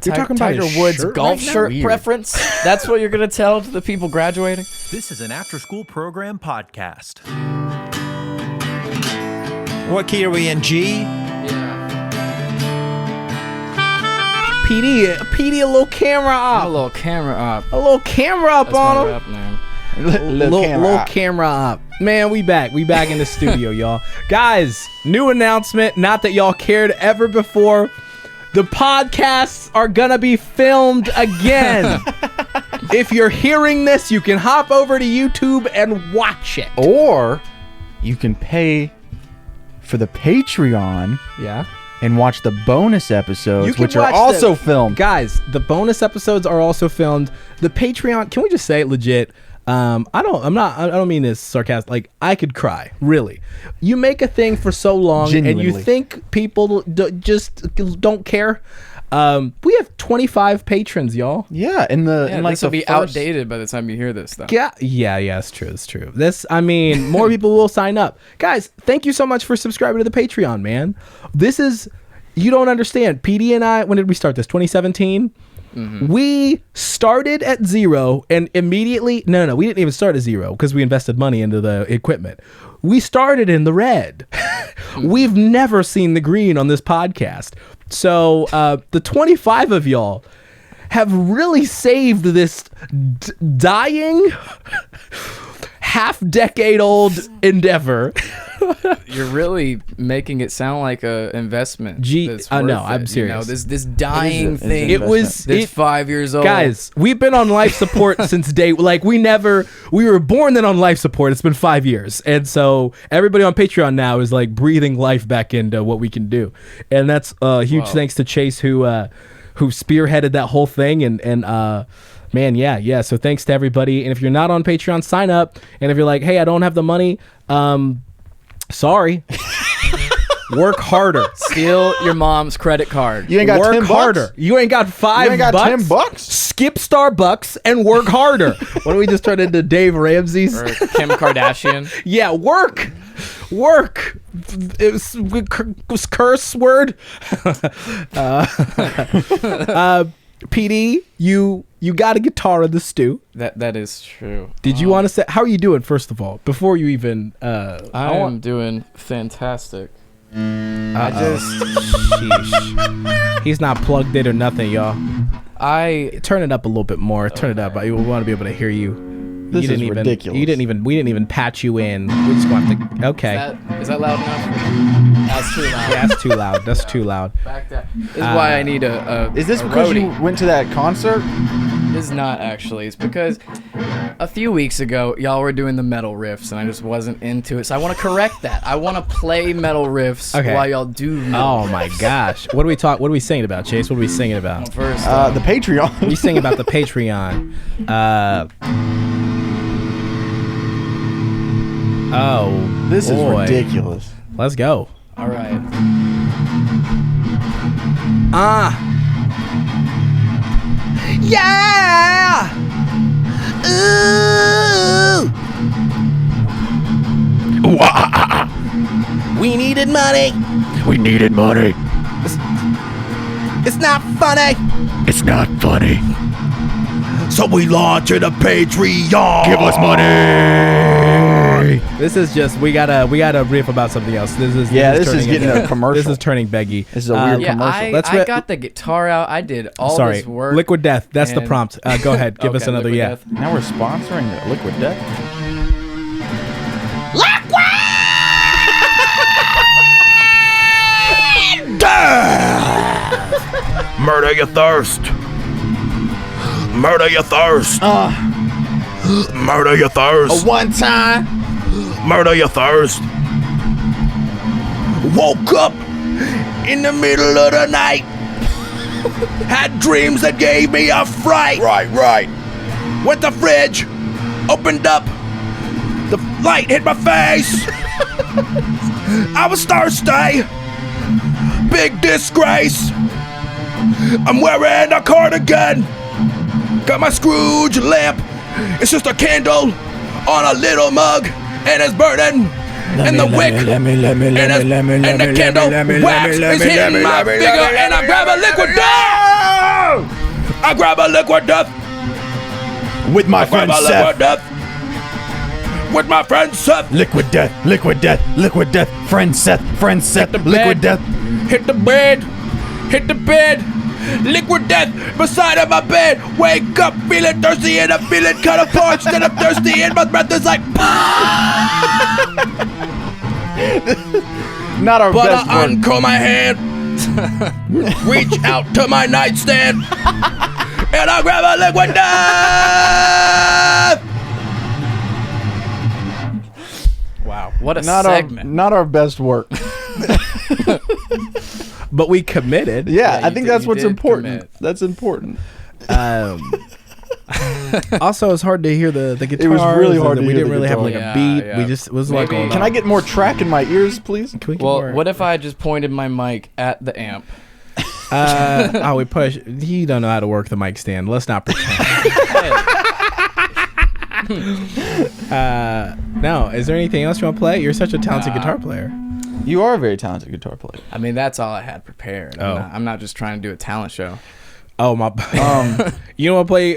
You're talking about Tiger his Woods shirt golf right now? shirt Weird. preference? That's what you're going to tell to the people graduating? This is an after-school program podcast. What key are we in? G? PD, a little camera up. A little camera up. A little camera up That's on my him. rap name. Little camera up. Man, we back in the studio, y'all. Guys, new announcement. Not that y'all cared ever before. The podcasts are gonna be filmed again. If you're hearing this, you can hop over to YouTube and watch it. Or you can pay for the Patreon Yeah. and watch the bonus episodes, You can which are watch also filmed. Guys, the bonus episodes are also filmed. The Patreon, can we just say it legit? I don't mean this sarcastic. Like, I could cry, really. You make a thing for so long and you Genuinely. think people just don't care. We have 25 patrons, y'all. Yeah, in Yeah, like this will the be first- outdated by the time you hear this, though. Yeah, it's true. More people will sign up. Guys, thank you so much for subscribing to the Patreon, man. You don't understand. PD and I, when did we start this? 2017? Mm-hmm. We started at 0 and immediately, no, we didn't even start at 0 because we invested money into the equipment. We started in the red. We've never seen the green on this podcast. So the 25 of y'all have really saved this dying, half-decade-old endeavor. You're really making it sound like a investment. No, I'm serious. This dying thing. It was That's 5 years old. Guys, we've been on life support since day. Like we were born then on life support. It's been 5 years, and so everybody on Patreon now is like breathing life back into what we can do, and that's huge thanks to Chase who spearheaded that whole thing, and man, yeah. So thanks to everybody, and if you're not on Patreon, sign up, and if you're like, hey, I don't have the money, sorry. Work harder. Steal your mom's credit card. You ain't got work 10 harder. bucks? You ain't got $5. You ain't got $10? Skip Starbucks and work harder. What do we just turn into Dave Ramsey's? Or Kim Kardashian. Yeah, work. It was curse word. PD, you got a guitar in the stew. That is true. Did you want to say, how are you doing, first of all, before you even... I am doing fantastic. Sheesh. He's not plugged in or nothing, y'all. Turn it up a little bit more. Turn it up. I want to be able to hear you. This is ridiculous. We didn't even patch you in. We're just going to have to... Okay. Is that loud enough? That's too loud. Yeah, that's too loud. That's too loud. Back down. This is why I need a Is this a because roadie. you went to that concert? This is not actually. It's because a few weeks ago, y'all were doing the metal riffs, and I just wasn't into it. So I want to correct that. I want to play metal riffs while y'all do metal Oh riffs. my gosh. What are we singing about, Chase? What are we singing about? First, The Patreon. We sing about the Patreon. This is boy. ridiculous. Let's go. all right. Yeah! Ooh! We needed money. We needed money. It's not funny. It's not funny. So we launched a Patreon. Give us money. This is just we gotta riff about something else. This is getting turning a commercial. This is turning Beggy. This is a weird Yeah, commercial. I got the guitar out. I did all Sorry, this work. Liquid Death. That's the and- prompt. Go ahead, give us Okay, another Liquid yeah. Death. Now we're sponsoring Liquid Death. Murder your thirst. Murder your thirst. Murder your thirst. One time. Murder your thirst. Woke up in the middle of the night. Had dreams that gave me a fright. Right. Went to the fridge, opened up, the light hit my face. I was thirsty. Big disgrace. I'm wearing a cardigan. Got my Scrooge lamp. It's just a candle on a little mug, and it's burning. And the wick and the candle wax is hitting my figure, and I grab a liquid death. I grab a liquid death. With my Grab friend a liquid Seth. death. With my friend Seth. Liquid death, liquid death, liquid death. Friend Seth, liquid death. Hit the bed. Hit the bed. Liquid death beside of my bed. Wake up feeling thirsty and I'm feeling kind of parched and I'm thirsty and my breath is like. Not our But best I work. uncurl my hand. Reach out to my nightstand. And I grab a liquid death. Wow, what a Not segment. not our best work. But we committed. Yeah, you I think did- that's you what's did important. commit. That's important. Also, it's hard to hear the guitars. was really and hard to we hear didn't the really have like guitar. a beat. Yeah, We yeah. just it was like Maybe- going Can on. I get more track in my ears, please? Can we get Well, more? what if I just pointed my mic at the amp? Oh, we push. You don't know how to work the mic stand. Let's not pretend. No, is there anything else you want to play? You're such a talented guitar player. You are a very talented guitar player. I mean, that's all I had prepared. Oh. I'm not just trying to do a talent show. Oh my! You want to play?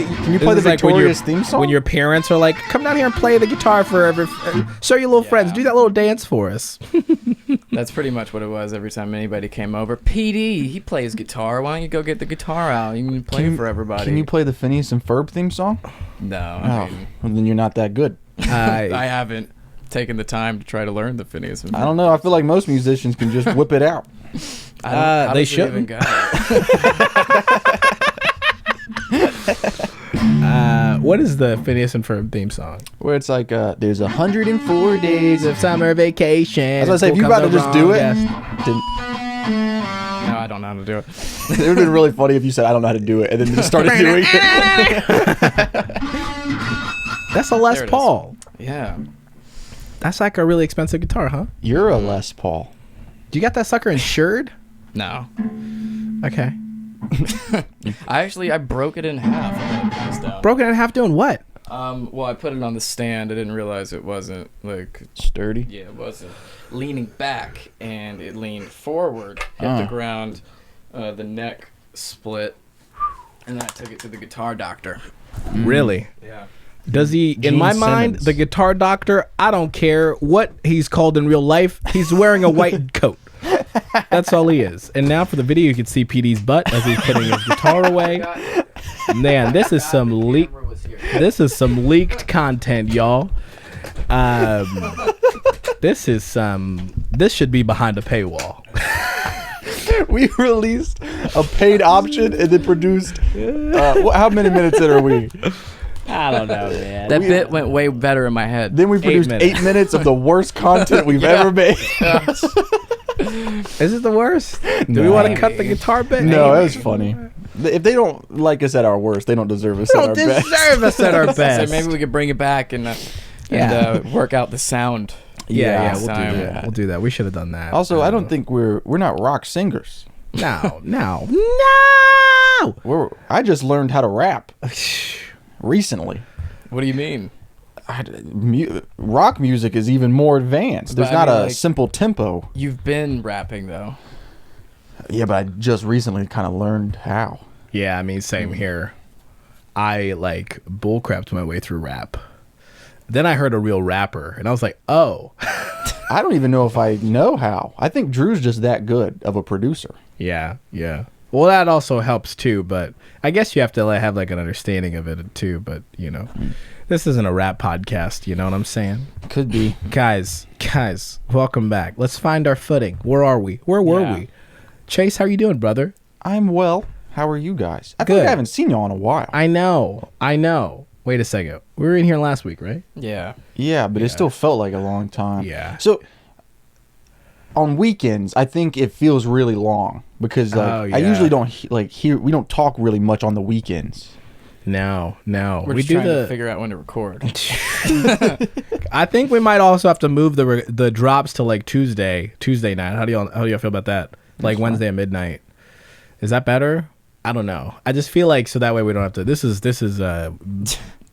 Can you play the Victorious theme song? When your parents are like, "Come down here and play the guitar for show your little friends. Do that little dance for us." That's pretty much what it was every time anybody came over. PD, he plays guitar. Why don't you go get the guitar out? You can play it for everybody. Can you play the Phineas and Ferb theme song? No, Oh, I mean, well, then you're not that good. I haven't taken the time to try to learn the Phineas and I don't know. I feel like most musicians can just whip it out. How they does it even shouldn't. go? What is the Phineas and Ferb theme song? Where it's like, there's 104 days of. Summer vacation. I was gonna say, if you about to just do it, didn't, No, I don't know how to do it. it would have been really funny if you said, I don't know how to do it, and then just started doing it. That's a Les There it is. Paul. Yeah. That's like a really expensive guitar, huh? You're a Les Paul. Do you got that sucker insured? No. Okay. I broke it in half. when I put this down. Broken in half doing what? Well, I put it on the stand. I didn't realize it wasn't like Sturdy. yeah, it wasn't leaning back, and it leaned forward, hit the ground, the neck split, and then I took it to the guitar doctor. Really? Yeah. Does he? Gene In my mind, Simmons. the guitar doctor. I don't care what he's called in real life. He's wearing a white coat. That's all he is. And now for the video, you can see PD's butt as he's putting his guitar away. Man, this is some leak. This is some leaked content, y'all. This is some. This should be behind a paywall. We released a paid option and then produced. How many minutes in are we? I don't know, man. That bit went way better in my head. Then we produced minutes. 8 minutes of the worst content we've ever made. Is it the worst? Do we want to cut the guitar bit? No, it was funny. If they don't like us at our worst, they don't deserve us at our Don't best. deserve us at our So best. maybe we could bring it back and work out the sound. Yeah, next we'll time. do that. We'll do that. We should have done that. Also, I don't think we're not rock singers. No. I just learned how to rap recently. What do you mean? Rock music is even more advanced. There's But I not mean, a like- simple tempo. You've been rapping though. Yeah, but I just recently kind of learned how. Yeah, I mean, same here. I like bullcrapped my way through rap. Then I heard a real rapper, and I was like, oh. I don't even know if I know how. I think Drew's just that good of a producer. Yeah. Well, that also helps too, but I guess you have to have like an understanding of it too. But this isn't a rap podcast. You know what I'm saying? Could be. Guys, welcome back. Let's find our footing. Where are we? Where were Yeah. we? Chase, how are you doing, brother? I'm well. How are you guys? I feel like Good. I haven't seen y'all in a while. I know. Wait a second. We were in here last week, right? Yeah. Yeah, but it still felt like a long time. Yeah. So on weekends, I think it feels really long because Oh, yeah. I usually don't hear. We don't talk really much on the weekends. No. We're We just do trying to the. figure out when to record. I think we might also have to move the drops to like Tuesday night. How do y'all feel about that? Like Wednesday at midnight. Is that better? I don't know. I just feel like so that way we don't have to. This is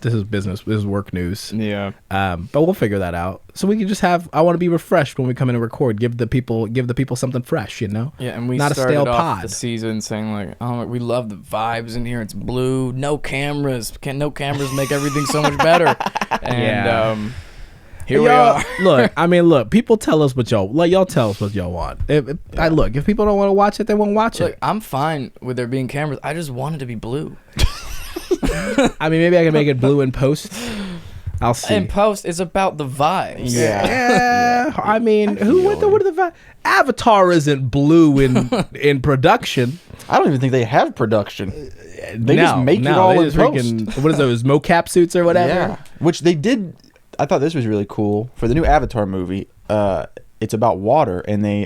this is business. This is work news. Yeah. But we'll figure that out. So we can just have. I want to be refreshed when we come in and record. Give the people something fresh. You know. Yeah, and we not started a stale off pod. the season saying like, oh, we love the vibes in here. It's blue, no cameras. No cameras make everything so much better. And here we are. Look. People tell us what y'all tell us what y'all want. If people don't want to watch it, they won't watch it. I'm fine with there being cameras. I just want it to be blue. I mean, maybe I can make it blue in post. I'll see. In post, it's about the vibes. Yeah. I mean, what are the vibes? Avatar isn't blue in production. I don't even think they have production. They just make it all in post. What is those mocap suits or whatever? Yeah, which they did. I thought this was really cool for the new Avatar movie. It's about water, and they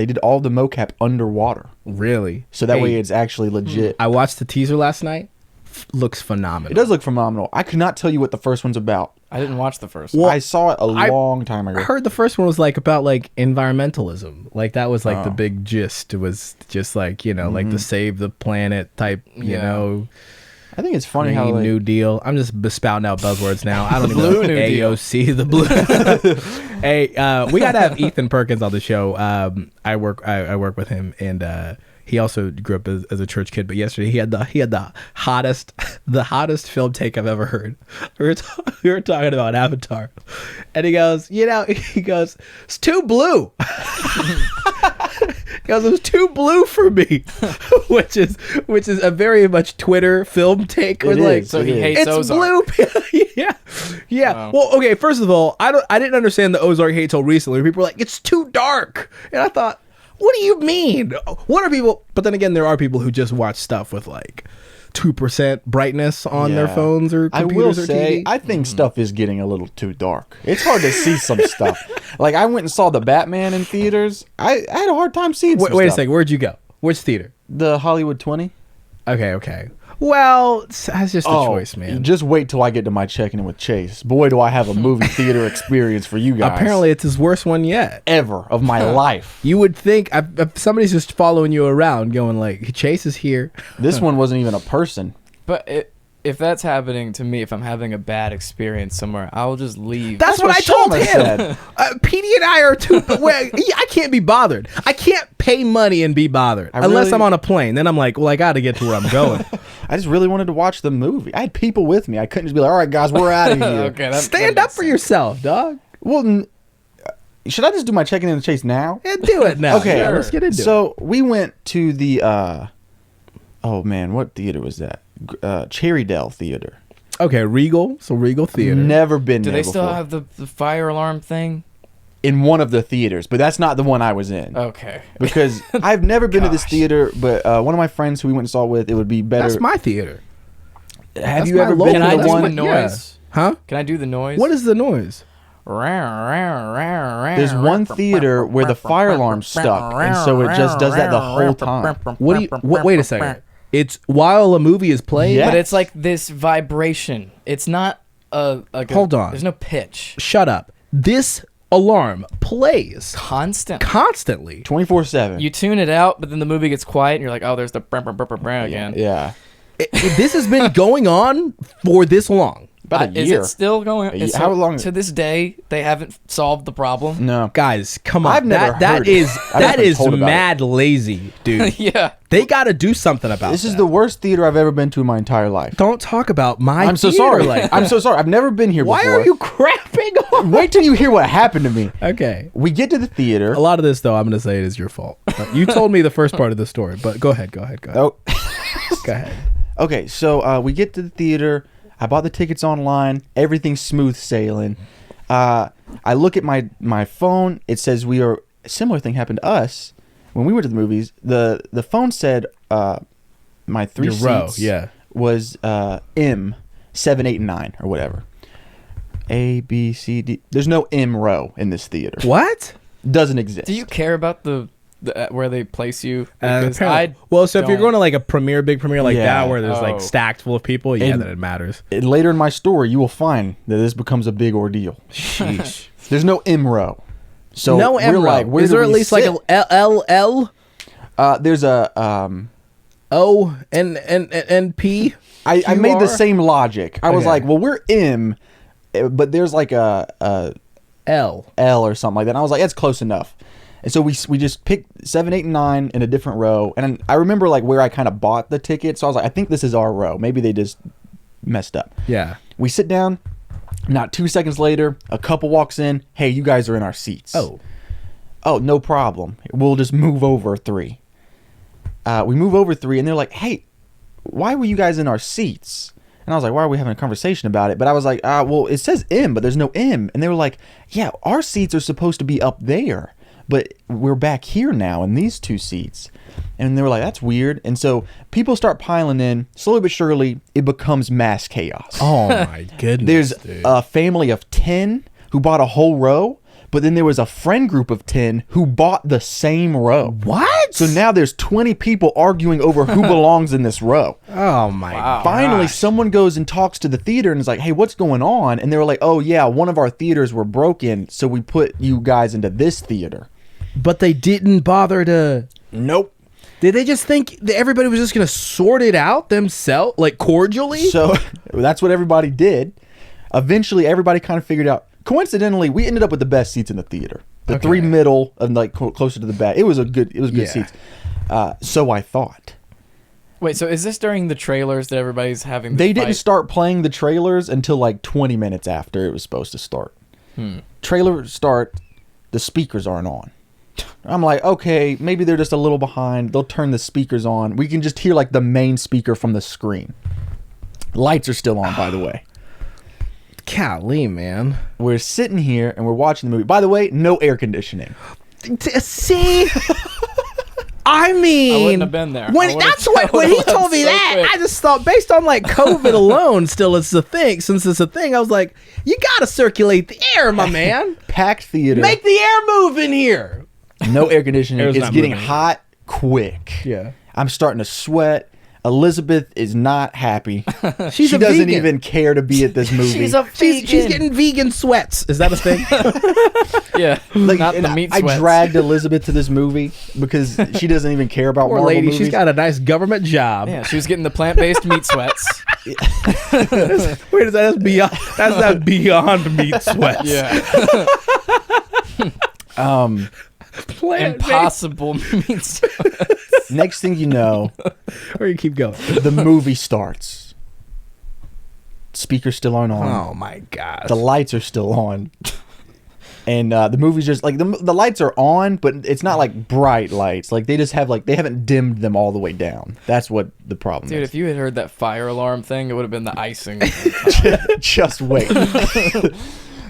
did all the mocap underwater. Really? So that way it's actually legit. I watched the teaser last night. Looks phenomenal. It does look phenomenal. I could not tell you what the first one's about. I didn't watch the first Well, one. I saw it a long time ago. I heard the first one was like about like environmentalism. Like that was like the big gist. It was just like, like the save the planet type, you know. I think it's funny Green how New Deal. I'm just spouting out buzzwords now. I don't even know. New Deal. AOC, the blue. Hey, we gotta have Ethan Perkins on the show. I work with him, and he also grew up as a church kid. But yesterday he had the hottest film take I've ever heard. We were talking about Avatar, and he goes, it's too blue. Because it was too blue for me, which is a very much Twitter film take. It like, is, so he hates it's Ozark. blue. yeah. Wow. Well, okay. First of all, I didn't understand the Ozark hate till recently. People were like, it's too dark, and I thought, what do you mean? What are people? But then again, there are people who just watch stuff with like 2% brightness on their phones or computers or TV. I think stuff is getting a little too dark. It's hard to see some stuff. Like I went and saw the Batman in theaters. I had a hard time seeing. Wait a second. Where'd you go? Which theater? The Hollywood 20. Okay. Well, that's just a choice, man. Just wait till I get to my check-in with Chase. Boy, do I have a movie theater experience for you guys. Apparently, it's his worst one yet. Ever of my life. You would think if somebody's just following you around, going like, "Chase is here." This one wasn't even a person. But if that's happening to me, if I'm having a bad experience somewhere, I'll just leave. That's what I told Shauna him. said. Petey and I are too. I can't be bothered. I can't pay money and be bothered unless I'm on a plane. Then I'm like, well, I got to get to where I'm going. I just really wanted to watch the movie. I had people with me. I couldn't just be like, all right, guys, we're out of here. Okay, Stand up for yourself, dog. Well, should I just do my check-in and Chase now? Yeah, do it now. Okay, let's get into it. So we went to the, oh man, what theater was that? Cherrydale Theater. Okay, Regal. So Regal Theater. Never been Do there they still before. have the fire alarm thing? In one of the theaters, but that's not the one I was in. Okay. Because I've never been to this theater, but one of my friends who we went and saw with, it would be better. That's my theater. Have that's you my ever local been Can to I the do one? the noise? Huh? Can I do the noise? What is the noise? There's one theater where the fire alarm's stuck, and so it just does that the whole time. Wait a second. It's while a movie is playing. Yeah. But it's like this vibration. It's not Hold on. There's no pitch. Shut up. This alarm plays constantly. 24/7. You tune it out, but then the movie gets quiet, and you're like, oh, there's the again. Yeah. This has been going on for this long. About a Is year. it still going? year. How long? To this day, they haven't solved the problem. No. Guys, come on. I've never heard it. I've that been is told about mad lazy, dude. Yeah. They got to do something about This that. is the worst theater I've ever been to in my entire life. Don't talk about my I'm so theater sorry. like I'm that. so sorry. I've never been here before. Why are you crapping on Wait till you hear what happened to me. Okay. We get to the theater. A lot of this, though, I'm going to say it is your fault. You told me the first part of the story, but go ahead. Oh. Go ahead. Okay, so we get to the theater. I bought the tickets online. Everything's smooth sailing. I look at my phone. It says a similar thing happened to us when we went to the movies. The phone said my three Your seats row, was M 7, 8, and 9 or whatever. A, B, C, D. There's no M row in this theater. What? Doesn't exist. Do you care about the where they place you? Because I well, so if you're don't. going to like a big premiere like Yeah. that where there's like Oh. stacked full of people, yeah, And- then it matters. Later in my story, you will find that this becomes a big ordeal. Sheesh. There's no M row. So No M we're row. like, where Is do there at we least like sit? a LL? There's a O and P. I made the QR? same logic. I was Okay. like, well, we're M, but there's like a L. L or something like that. And I was like, that's close enough. And so we just picked 7, 8, and 9 in a different row. And I remember like where I kind of bought the ticket. So I was like, I think this is our row. Maybe they just messed up. Yeah. We sit down. Not 2 seconds later, a couple walks in. Hey, you guys are in our seats. Oh, no problem. We'll just move over 3. We move over 3, and they're like, hey, why were you guys in our seats? And I was like, why are we having a conversation about it? But I was like, well, it says M, but there's no M. And they were like, yeah, our seats are supposed to be up there, but we're back here now in these 2 seats. And they were like, that's weird. And so people start piling in. Slowly but surely, it becomes mass chaos. Oh my goodness. There's a family of 10 who bought a whole row, but then there was a friend group of 10 who bought the same row. What? So now there's 20 people arguing over who belongs in this row. Oh my god. Finally, someone goes and talks to the theater and is like, hey, what's going on? And they were like, oh, yeah, one of our theaters were broken, so we put you guys into this theater. But they didn't bother to. Nope. Did they just think that everybody was just going to sort it out themselves, like cordially? So that's what everybody did. Eventually, everybody kind of figured out. Coincidentally, we ended up with the best seats in the theater. The 3 middle and like closer to the back. It was good seats. So I thought. Wait, so is this during the trailers that everybody's having? They didn't start playing the trailers until like 20 minutes after it was supposed to start. Trailers start, the speakers aren't on. I'm like, okay, maybe they're just a little behind. They'll turn the speakers on. We can just hear like the main speaker from the screen. Lights are still on, by the way. Golly, man. We're sitting here and we're watching the movie. By the way, no air conditioning. See? I mean, I wouldn't have been there. When he told me that, I just thought, based on like COVID alone, still it's a thing. Since it's a thing, I was like, you gotta circulate the air, my man. Packed theater. Make the air move in here. No air conditioning. Air's It's not getting moving. hot quick. Yeah. I'm starting to sweat. Elizabeth is not happy. She doesn't vegan. even care to be at this movie. She's getting vegan sweats. Is that a thing? Yeah, Like, not and the meat I sweats. dragged Elizabeth to this movie because she doesn't even care about Poor Marvel lady, movies. she's got a nice government job. Yeah, she was getting the plant-based meat sweats. Wait, is that beyond? That's not beyond meat sweats. Yeah, Plant impossible meat sweats. Next thing you know, Or you keep going. the movie starts. Speakers still aren't on. Oh my gosh. The lights are still on. And the movie's just like the lights are on, but it's not like bright lights. Like they just have like they haven't dimmed them all the way down. That's what the problem Dude, is. if you had heard that fire alarm thing, it would have been the icing. Just wait.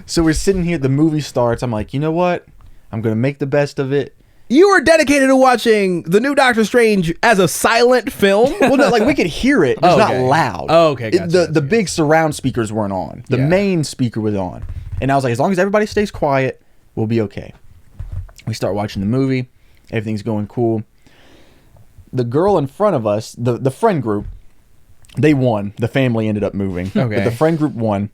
So we're sitting here. The movie starts. I'm like, you know what? I'm gonna make the best of it. You were dedicated to watching the new Doctor Strange as a silent film? Well, no, like we could hear it, but it's not loud. Oh, okay, gotcha, The big surround speakers weren't on. The Yeah. main speaker was on, and I was like, as long as everybody stays quiet, we'll be okay. We start watching the movie. Everything's going cool. The girl in front of us, the friend group, they won. The family ended up moving. Okay. But the friend group won,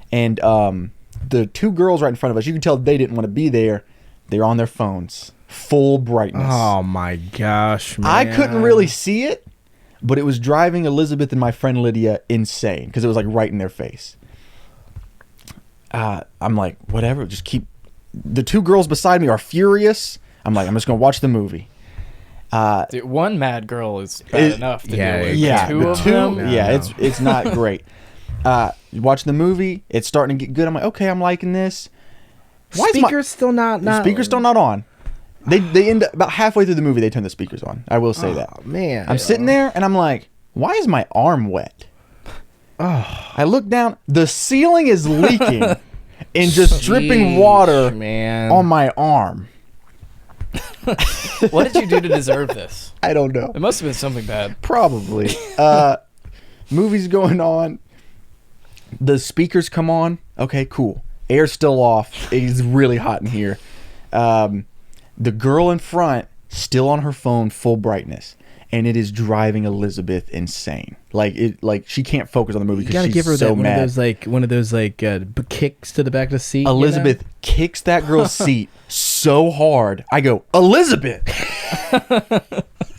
and the 2 girls right in front of us, you can tell they didn't want to be there. They're on their phones, full brightness. Oh my gosh, man. I couldn't really see it, but it was driving Elizabeth and my friend Lydia insane because it was like right in their face. I'm like, whatever, just keep. The 2 girls beside me are furious. I'm like, I'm just gonna watch the movie. Dude, one mad girl is bad enough to yeah, deal with. Yeah, Two the of 2. them. Yeah, it's not great. Watching the movie, it's starting to get good. I'm like, okay, I'm liking this. Why is my Speaker's still not speaker's still not on? They end up about halfway through the movie. They turn the speakers on. I will say that. Oh man. I'm sitting there and I'm like, why is my arm wet? Oh. I look down. The ceiling is leaking and just dripping water man. on my arm. What did you do to deserve this? I don't know. It must have been something bad. Probably. Movie's going on. The speakers come on. Okay, cool. Air's still off. It's really hot in here. The girl in front still on her phone, full brightness, and it is driving Elizabeth insane. Like she can't focus on the movie You because gotta she's give her so that mad. one of those kicks to the back of the seat. Elizabeth kicks that girl's seat so hard. I go, Elizabeth.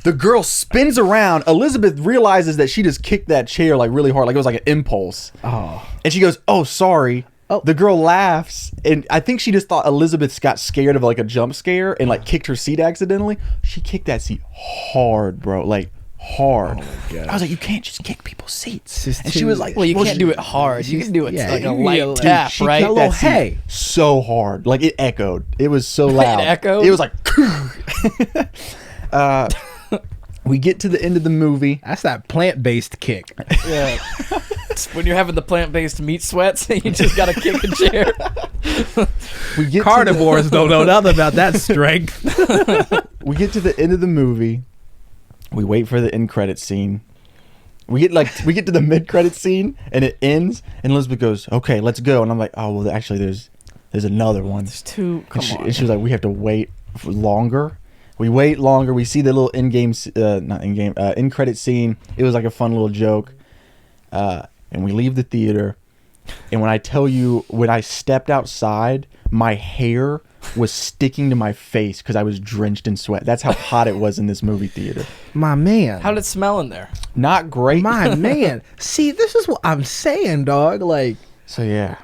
The girl spins around. Elizabeth realizes that she just kicked that chair like really hard, like it was like an impulse. Oh. And she goes, "Oh, sorry." Oh. The girl laughs, and I think she just thought Elizabeth got scared of like a jump scare and like kicked her seat accidentally. She kicked that seat hard, bro, like hard. Oh my God. I was like, you can't just kick people's seats. And she was like, well, you can't do it hard. You can do it like a light tap, she right? kicked that seat so hard, like it echoed. It was so loud. It echoed? It was like. We get to the end of the movie. That's that plant-based kick. Yeah. It's when you're having the plant-based meat sweats, you just gotta kick a chair. We get Carnivores don't know nothing about that strength. We get to the end of the movie. We wait for the end credit scene. We get to the mid credit scene and it ends. And Elizabeth goes, "Okay, let's go." And I'm like, "Oh well, actually, there's another one." There's two. And she was like, "We have to wait for longer." We wait longer. We see the little end credit scene. It was like a fun little joke. And we leave the theater. And when I tell you, when I stepped outside, my hair was sticking to my face because I was drenched in sweat. That's how hot it was in this movie theater. My man. How did it smell in there? Not great. My man. See, this is what I'm saying, dog. Like, so yeah.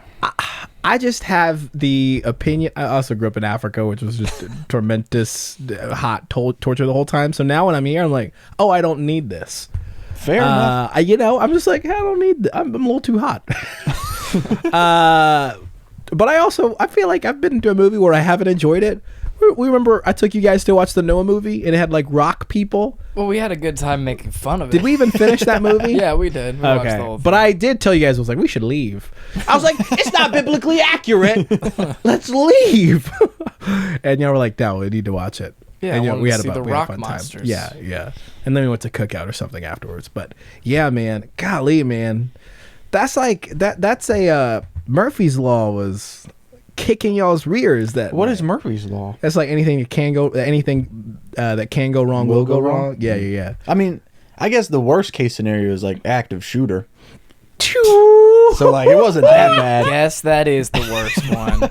I just have the opinion. I also grew up in Africa, which was just tremendous, hot torture the whole time. So now when I'm here, I'm like, oh, I don't need this. Fair enough. I'm just like, I don't need. I'm a little too hot. But I feel like I've been to a movie where I haven't enjoyed it. We remember I took you guys to watch the Noah movie, and it had like rock people. Well, we had a good time making fun of it. Did we even finish that movie? Yeah, we did. We watched the whole thing. But I did tell you guys, I was like, we should leave. I was like, it's not biblically accurate. Let's leave. And y'all were like, no, we need to watch it. Yeah, and we had a fun monsters. time. Yeah, yeah. And then we went to Cookout or something afterwards. But yeah, man, golly, man, that's like that's a Murphy's Law was kicking y'all's rears. What is Murphy's Law? That's like anything that can go wrong will go wrong. Yeah. I mean, I guess the worst case scenario is like active shooter. So like it wasn't that bad. Yes, that is the worst one.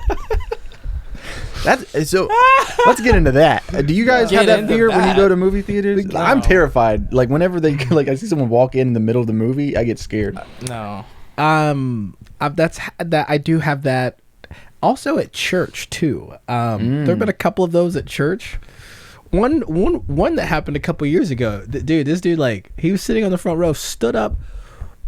So let's get into that. Do you guys have that fear when you go to movie theaters? No. I'm terrified. Like whenever I see someone walk in the middle of the movie, I get scared. No. I do have that. Also at church too. There've been a couple of those at church. One that happened a couple years ago. This dude, like, he was sitting on the front row, stood up,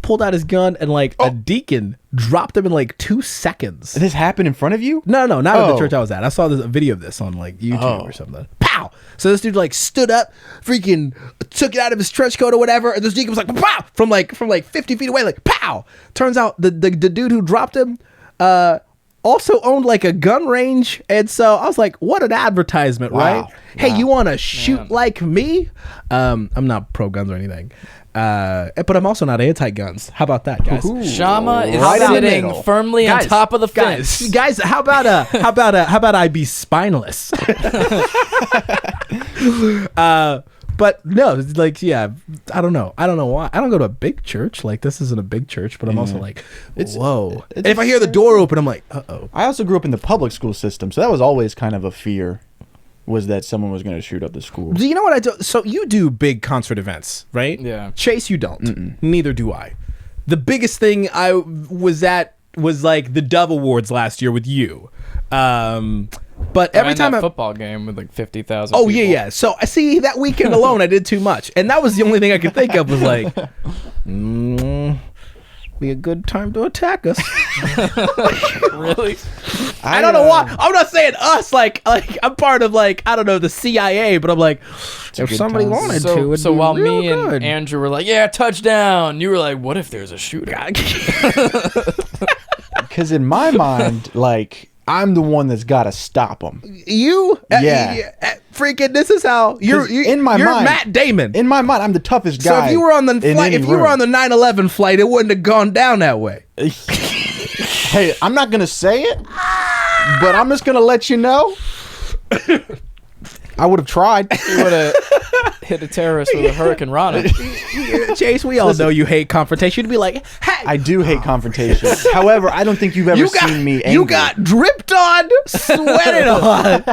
pulled out his gun, and like a deacon dropped him in like 2 seconds. This happened in front of you? No, not at the church I was at. I saw a video of this on like YouTube or something. Pow! So this dude like stood up, freaking took it out of his trench coat or whatever, and this deacon was like, pow! From like 50 feet away, like pow! Turns out the dude who dropped him, also owned like a gun range, and so I was like, what an advertisement, right? Hey, you want to shoot like me? I'm not pro guns or anything, but I'm also not anti-guns. How about that, guys? Shama is Right in the sitting middle. firmly on top of the fence. Guys, how about I be spineless? But no, like, yeah, I don't know why. I don't go to a big church. Like, this isn't a big church, but I'm also like, whoa. If I hear the door open, I'm like, uh-oh. I also grew up in the public school system, so that was always kind of a fear, was that someone was going to shoot up the school. Do you know what I do? So you do big concert events, right? Yeah. Chase, you don't. Neither do I. The biggest thing I was at was like the Dove Awards last year with you. But every time that football game with like 50,000 Oh, people. yeah. So I see that weekend alone, I did too much. And that was the only thing I could think of was like, be a good time to attack us. Really? I don't know why. I'm not saying us. Like I'm part of like, I don't know, the CIA, but I'm like, if somebody wanted to, it'd So be while real me good. and Andrew were like, yeah, touchdown, you were like, what if there's a shooter? Because in my mind, like, I'm the one that's got to stop them. You? Freaking, this is how you're in my you're mind, Matt Damon. In my mind, I'm the toughest guy. So if you were on the flight, if you were on the 9/11 flight, it wouldn't have gone down that way. Hey, I'm not gonna say it, but I'm just gonna let you know. I would have tried. You would have hit a terrorist with a Hurricane Rana. Chase, we all know you hate confrontation. You'd be like, hey. I do hate confrontation. However, I don't think you've ever seen me angry. You got dripped on, sweated on.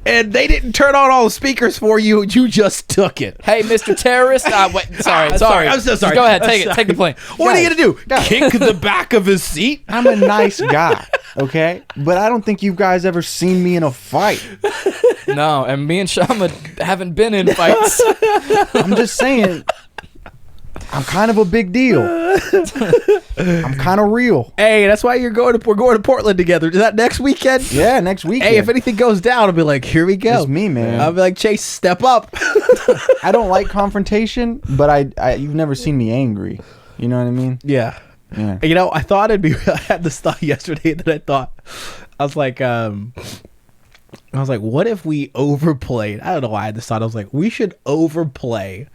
and they didn't turn on all the speakers for you. You just took it. Hey, Mr. Terrorist. Sorry. I'm so sorry. Just go ahead. Take it. Take the plane. What are you gonna do? Kick the back of his seat? I'm a nice guy, okay? But I don't think you guys ever seen me in a fight. No, and me and Shama haven't been in fights. I'm just saying, I'm kind of a big deal. I'm kind of real. Hey, that's why we're going to Portland together. Is that next weekend? Yeah, next weekend. Hey, if anything goes down, I'll be like, here we go. It's me, man. I'll be like, Chase, step up. I don't like confrontation, but you've never seen me angry. You know what I mean? Yeah. Yeah. You know, I had this thought yesterday that I was like, what if we overplayed? I don't know why I had this thought. I was like, we should overplay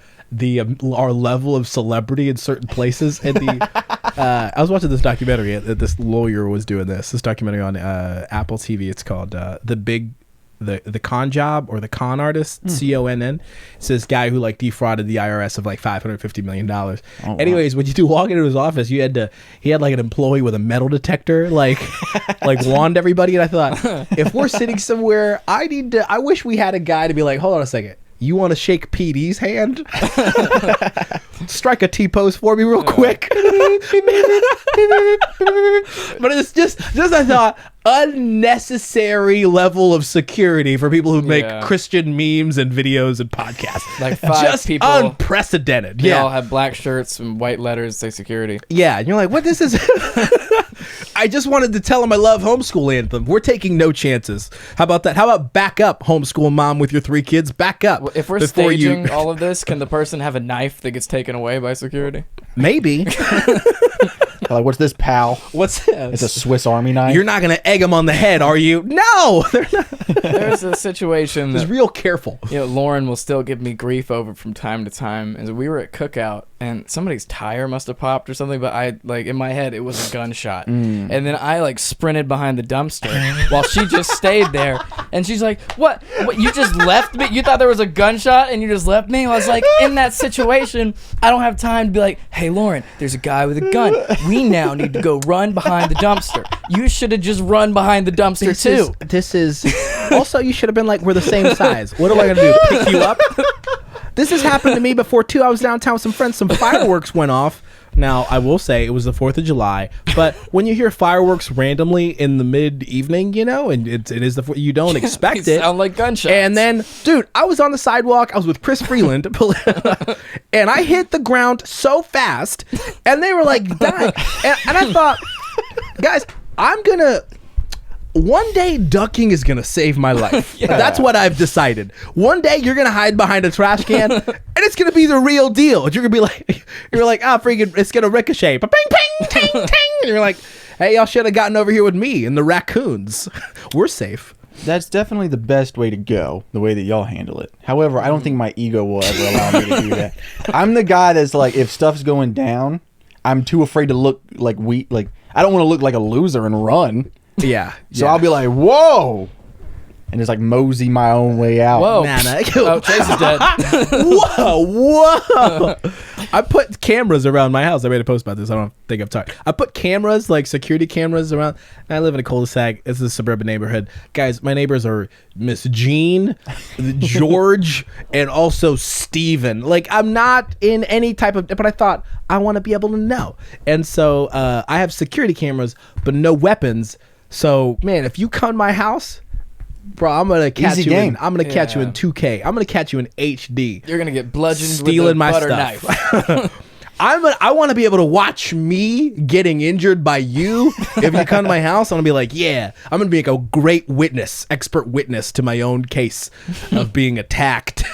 our level of celebrity in certain places. And I was watching this documentary. This lawyer was doing this documentary on Apple TV. It's called the Con Job, or the Con Artist, CONN. It's this guy who like defrauded the IRS of like $550 million. Wow. Anyways, when you walk into his office, he had like an employee with a metal detector, like wand everybody. And I thought, if we're sitting somewhere, I wish we had a guy to be like, hold on a second. You want to shake PD's hand? Strike a T-pose for me real quick. But it's just I thought, unnecessary level of security for people who make Christian memes and videos and podcasts. Like 5 just people. Unprecedented. They all have black shirts and white letters say security. Yeah, and you're like, what this is? I just wanted to tell him I love homeschool anthem. We're taking no chances. How about that? How about back up, homeschool mom with your 3 kids? Back up. Well, if we're staging all of this, can the person have a knife that gets taken away by security? Maybe. Like, what's this, pal? What's this? It's a Swiss Army knife. You're not going to egg them on the head, are you? No! They're not. There's a situation Just real careful. You know, Lauren will still give me grief over from time to time. And we were at Cookout, and somebody's tire must have popped or something, but I, like, in my head, it was a gunshot. And then I, like, sprinted behind the dumpster while she just stayed there. And she's like, what? You just left me? You thought there was a gunshot and you just left me? I was like, in that situation, I don't have time to be like, hey, Lauren, there's a guy with a gun. We now need to go run behind the dumpster. You should have just run behind the dumpster, too. This is... Also, you should have been like, we're the same size. What am I going to do? Pick you up? This has happened to me before, too. I was downtown with some friends. Some fireworks went off. Now, I will say it was the 4th of July, but when you hear fireworks randomly in the mid-evening, you know, and it is you don't expect it. Sound like gunshots. And then, dude, I was on the sidewalk. I was with Chris Freeland, and I hit the ground so fast, and they were like dying. And I thought, guys, one day ducking is gonna save my life. That's what I've decided. One day you're gonna hide behind a trash can and it's gonna be the real deal. And you're gonna be like, freaking, it's gonna ricochet. Ping, ping, ting, ting. And you're like, hey, y'all should have gotten over here with me and the raccoons. We're safe. That's definitely the best way to go, the way that y'all handle it. However, I don't think my ego will ever allow me to do that. I'm the guy that's like, if stuff's going down, I'm too afraid to look like I don't want to look like a loser and run. Yeah. So I'll be like, whoa. And just like mosey my own way out. Whoa. Oh, Chase is dead. Whoa. I put cameras around my house. I made a post about this. I don't think I've talked. I put cameras, like security cameras around. I live in a cul-de-sac. It's a suburban neighborhood. Guys, my neighbors are Miss Jean, George, and also Steven. Like, I'm not in any type of... But I thought, I want to be able to know. And so I have security cameras, but no weapons. So, man, if you come to my house... Bro, I'm gonna catch you. I'm gonna catch you in 2K. I'm gonna catch you in HD. You're gonna get bludgeoned stealing with a my butter stuff. knife. I want to be able to watch me getting injured by you. If you come to my house, I'm gonna be like, yeah, I'm gonna be like a great witness, expert witness to my own case of being attacked.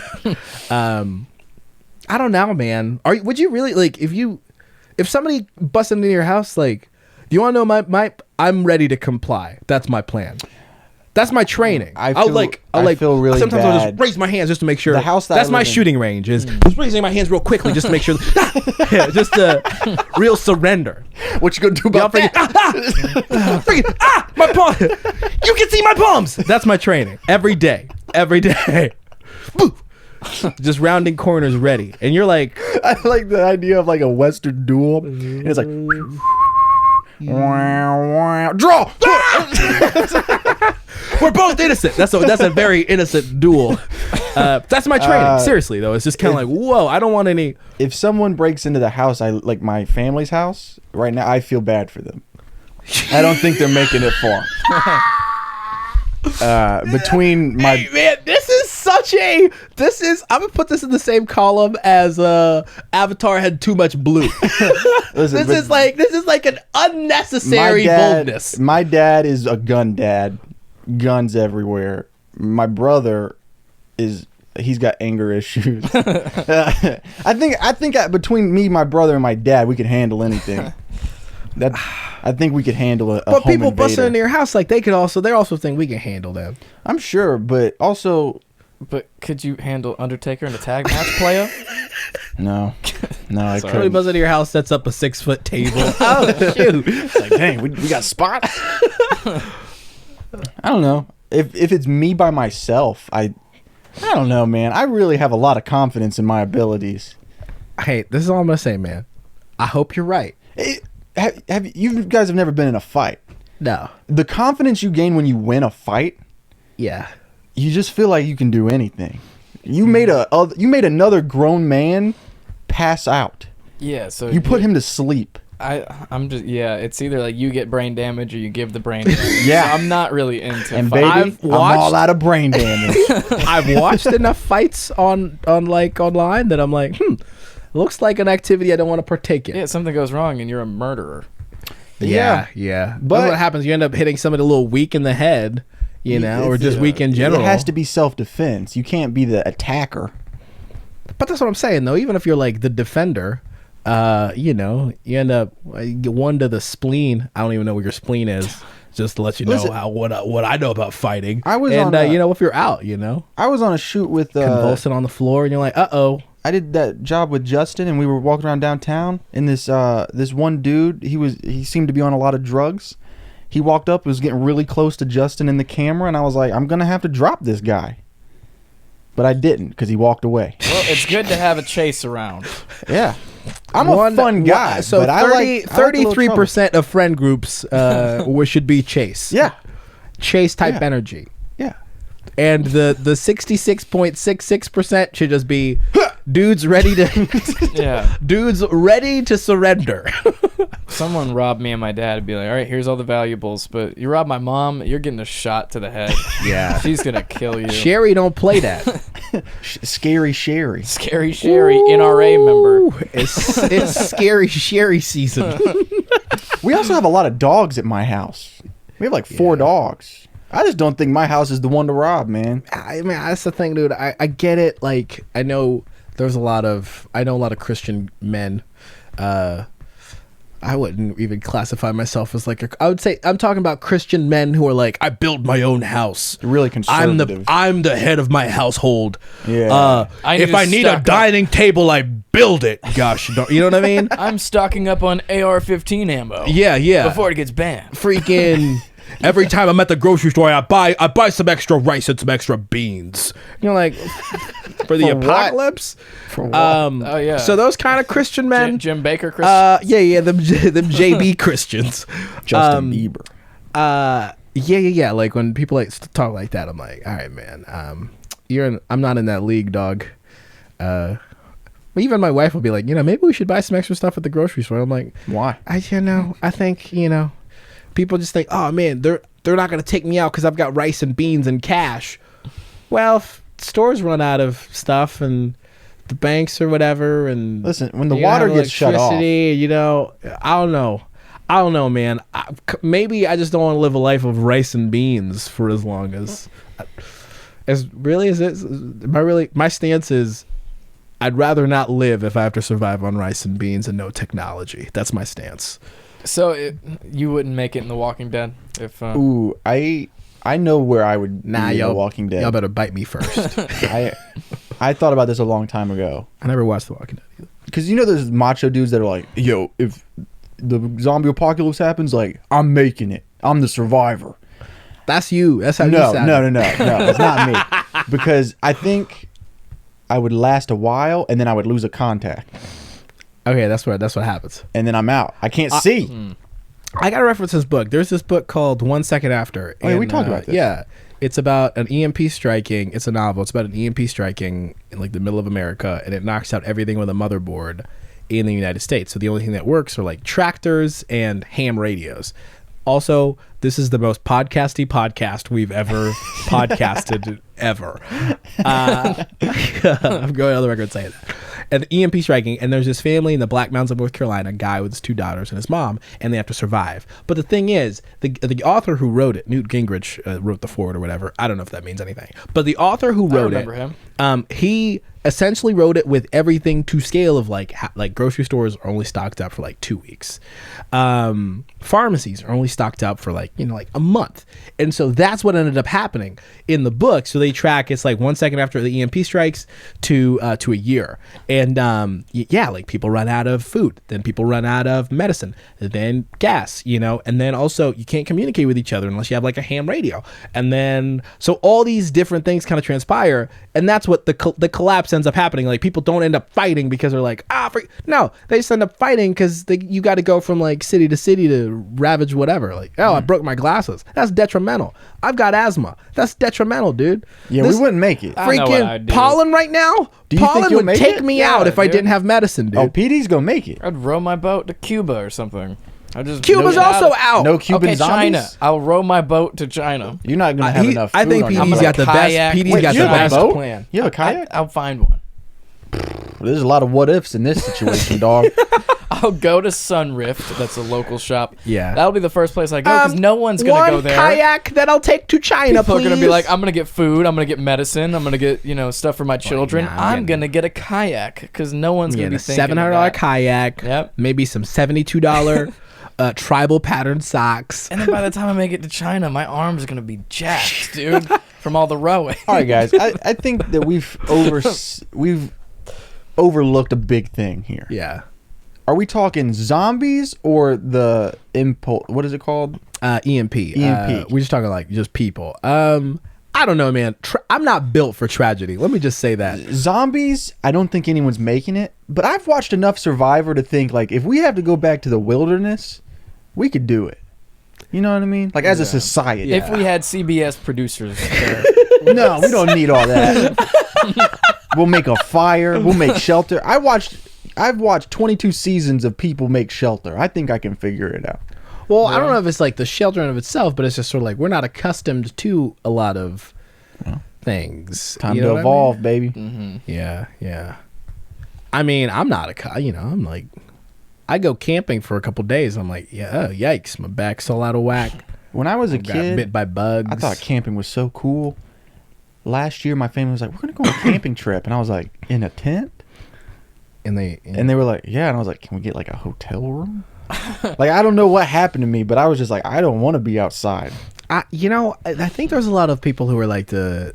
I don't know, man. Would you really like if somebody busted into your house? Like, do you want to know my? I'm ready to comply. That's my plan. That's my training. I feel really sometimes bad. I'll just raise my hands just to make sure. The house that that's I my live in. shooting range is just raising my hands real quickly just to make sure. Just a real surrender. What you gonna do about that? My palm. You can see my palms. That's my training every day. Every day. Just rounding corners ready, and you're like, I like the idea of like a Western duel. And it's like, draw. We're both innocent. That's a very innocent duel. That's my training. Seriously though, it's just kind of like, whoa, I don't want any. If someone breaks into the house, I like my family's house right now, I feel bad for them. I don't think they're making it far. Between my Hey, man, I'm gonna put this in the same column as Avatar had too much blue. Listen, This is like an unnecessary boldness. My dad is a gun dad. Guns everywhere. My brother he's got anger issues. I think between me, my brother, and my dad, we could handle anything. I think we could handle a But home people invader. busting into your house, like they also think we can handle them. I'm sure, but also But could you handle Undertaker in a tag match, player? no, I Somebody couldn't. busts into your house, sets up a 6-foot table. Oh shoot! It's like, dang, we got spots. I don't know. If it's me by myself, I don't know, man. I really have a lot of confidence in my abilities. Hey, this is all I'm gonna say, man. I hope you're right. You guys have never been in a fight. No. The confidence you gain when you win a fight, Yeah. you just feel like you can do anything. You made another grown man pass out. Yeah, so You put him to sleep. I'm just it's either like you get brain damage or you give the brain damage. Yeah. So I'm not really into And fighting. baby, I'm all out of brain damage. I've watched enough fights on like online that I'm like, looks like an activity I don't want to partake in. Yeah, something goes wrong and you're a murderer. Yeah. But- But what happens? You end up hitting somebody a little weak in the head, or just weak in general. It has to be self-defense. You can't be the attacker. But that's what I'm saying, though. Even if you're like the defender, you end up one to the spleen. I don't even know what your spleen is. Just to let you know Listen, what I know about fighting. I was and on if you're out, I was on a shoot with convulsing on the floor, and you're like, uh-oh. I did that job with Justin, and we were walking around downtown, and this one dude, he seemed to be on a lot of drugs. He walked up, was getting really close to Justin in the camera, and I was like, I'm gonna have to drop this guy, but I didn't because he walked away. Well, it's good to have a chase around. Yeah, I'm a fun guy, So but 33% of friend groups should be chase. Yeah, Chase type Yeah. energy. yeah. And the 66.66% should just be dudes ready to surrender. Someone robbed me and my dad would be like, all right, here's all the valuables, but you robbed my mom, you're getting a shot to the head. Yeah. She's gonna kill you. Sherry don't play that. Scary Sherry. Scary Sherry, NRA member. Ooh, it's scary Sherry season. We also have a lot of dogs at my house. We have like 4 dogs. I just don't think my house is the one to rob, man. I mean, that's the thing, dude. I get it. Like, I know a lot of Christian men. I wouldn't even classify myself as like I would say I'm talking about Christian men who are like, I build my own house. Really conservative. I'm the head of my household. Yeah. If I need a dining table, I build it. Gosh, you know what I mean? I'm stocking up on AR-15 ammo. Yeah. Before it gets banned. Freaking every time I'm at the grocery store, I buy some extra rice and some extra beans. You know, like for the apocalypse. For what? Oh, yeah. So those kind of Christian men, Jim Baker, Chris. yeah, them JB Christians, Justin Bieber. yeah. Like when people like talk like that, I'm like, all right, man, I'm not in that league, dog. Even my wife will be like, maybe we should buy some extra stuff at the grocery store. I'm like, Why? I think people just think, oh man, they're not gonna take me out because I've got rice and beans and cash. Well, if stores run out of stuff and the banks or whatever, and Listen, when the you water have gets shut off, electricity, I don't know, man. Maybe I just don't want to live a life of rice and beans for as long as my stance is I'd rather not live if I have to survive on rice and beans and no technology. That's my stance. So you wouldn't make it in The Walking Dead if ooh, I know where I would be in The y'all, Walking Dead. Y'all better bite me first. I thought about this a long time ago. I never watched The Walking Dead either. Because there's macho dudes that are like, yo, if the zombie apocalypse happens, like, I'm making it. I'm the survivor. That's you. That's how you sound. No, it's not me. Because I think I would last a while and then I would lose a contact. Okay, that's what happens. And then I'm out. I can't see. I gotta reference this book. There's this book called 1 Second After. Oh, yeah, we talked about this. Yeah, it's about an EMP striking. It's a novel. It's about an EMP striking in like the middle of America, and it knocks out everything with a motherboard in the United States. So the only thing that works are like tractors and ham radios. Also, this is the most podcasty podcast we've ever podcasted ever. I'm going on the record saying that. And the EMP striking, and there's this family in the Black Mountains of North Carolina, a guy with his 2 daughters and his mom, and they have to survive. But the thing is, the author who wrote it, Newt Gingrich wrote the foreword or whatever. I don't know if that means anything. But the author who wrote it, he essentially wrote it with everything to scale of like grocery stores are only stocked up for like 2 weeks. Pharmacies are only stocked up for like a month. And so that's what ended up happening in the book. So they track, it's like 1 second after the EMP strikes to a year. And like people run out of food, then people run out of medicine, then gas, and then also you can't communicate with each other unless you have like a ham radio. And then so all these different things kind of transpire, and that's what the collapse ends up happening. Like people don't end up fighting because they're like, no, they just end up fighting because you got to go from like city to city to ravage whatever. Like, I broke my glasses. That's detrimental. I've got asthma. That's detrimental, dude. Yeah, we wouldn't make it. Freaking pollen right now. Do you think pollen would take me out if I didn't have medicine, dude. Oh, PD's gonna make it. I'd row my boat to Cuba or something. Cuba's also out. No Cuban zombies? China. I'll row my boat to China. You're not gonna have enough food. I think on your PD's boat. got the best. PD's got the best boat? plan. You have a kayak? I'll find one. There's a lot of what ifs in this situation, dog. I'll go to Sunrift. That's a local shop. Yeah. That'll be the first place I go because no one's going to go there. One kayak that I'll take to China, People please. are going to be like, I'm going to get food. I'm going to get medicine. I'm going to get, stuff for my children. I'm going to get a kayak because no one's going to be thinking $700 kayak. Yep. Maybe some $72 tribal pattern socks. And then by the time I make it to China, my arms are going to be jacked, dude, from all the rowing. All right, guys. I think that we've overlooked a big thing here. Yeah. Are we talking zombies or the impulse? What is it called? EMP. EMP. We're just talking like just people. I don't know, man. I'm not built for tragedy. Let me just say that. Zombies, I don't think anyone's making it. But I've watched enough Survivor to think, like, if we have to go back to the wilderness, we could do it. You know what I mean? Like, as a society. If we had CBS producers there. No, we don't need all that. We'll make a fire. We'll make shelter. I've watched 22 seasons of people make shelter. I think I can figure it out. Well, I don't know if it's like the sheltering of itself, but it's just sort of like we're not accustomed to a lot of things. Time to evolve, baby. Mm-hmm. Yeah. I mean, I'm not I'm like, I go camping for a couple days. I'm like, yikes, my back's all out of whack. When I was a got kid, bit by bugs. I thought camping was so cool. Last year, my family was like, "We're gonna go on a camping trip," and I was like, "In a tent?" And they were like, "Yeah," and I was like, "Can we get like a hotel room?" Like, I don't know what happened to me, but I was just like, I don't want to be outside. I think there's a lot of people who are like the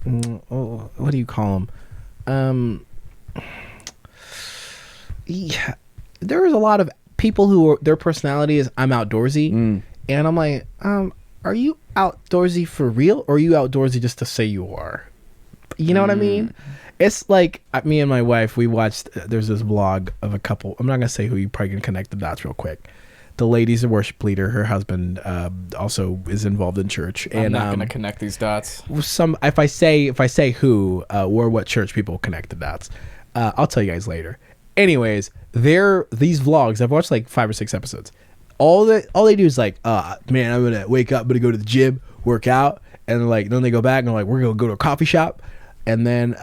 what do you call them? Yeah, there's a lot of people who their personality is I'm outdoorsy, and I'm like, are you outdoorsy for real, or are you outdoorsy just to say you are? You know what I mean? It's like me and my wife, we watched, there's this vlog of a couple. I'm not going to say who, you probably can connect the dots real quick. The lady's a worship leader. Her husband also is involved in church. I'm not going to connect these dots. If I say who or what church, people connect the dots. I'll tell you guys later. Anyways, these vlogs, I've watched like 5 or 6 episodes. All they do is like, man, I'm going to wake up, I'm going to go to the gym, work out. And like, then they go back and they're like, we're going to go to a coffee shop. And then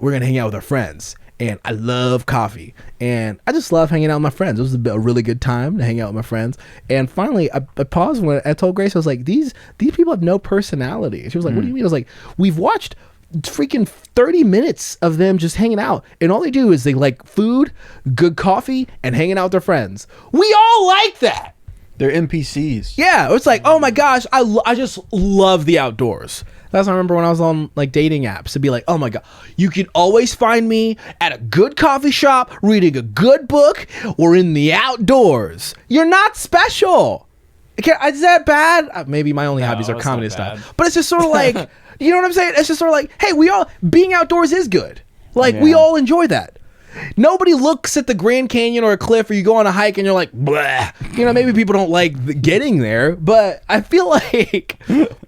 we're going to hang out with our friends. And I love coffee. And I just love hanging out with my friends. It was a really good time to hang out with my friends. And finally, I paused when I told Grace, I was like, these people have no personality. And she was like, what do you mean? I was like, we've watched freaking 30 minutes of them just hanging out. And all they do is they like food, good coffee, and hanging out with their friends. We all like that. They're NPCs. Yeah. It's like, oh my gosh, I just love the outdoors. That's what I remember when I was on like dating apps. It'd be like, oh my God, you can always find me at a good coffee shop, reading a good book, or in the outdoors. You're not special. Is that bad? Maybe my only hobbies are comedy stuff. But it's just sort of like, you know what I'm saying? It's just sort of like, hey, being outdoors is good. Like, we all enjoy that. nobody looks at the Grand Canyon or a cliff, or you go on a hike and you're like, blah. You know, maybe people don't like getting there, but I feel like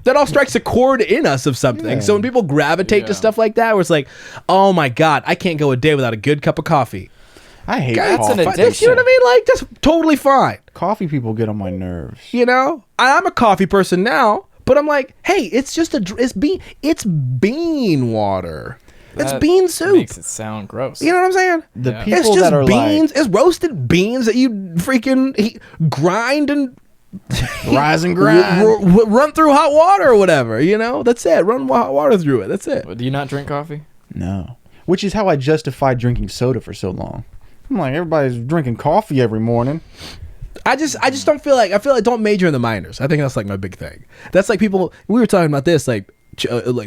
that all strikes a chord in us of something. Yeah. So when people gravitate to stuff like that, where it's like, oh my God, I can't go a day without a good cup of coffee. I hate That's coffee. an addiction. You know what I mean? Like, that's totally fine. Coffee people get on my nerves. You know, I'm a coffee person now, but I'm like, hey, it's just it's bean water. It's That bean soup. Makes it sound gross. You know what I'm saying? The Yeah. people It's just that are beans. It's roasted beans that you freaking grind and like rise and grind. run through hot water or whatever. You know, that's it. Run hot water through it. That's it. But do you not drink coffee? No. Which is how I justified drinking soda for so long. I'm like, everybody's drinking coffee every morning. I just don't feel like don't major in the minors. I think that's like my big thing. That's like people. We were talking about this like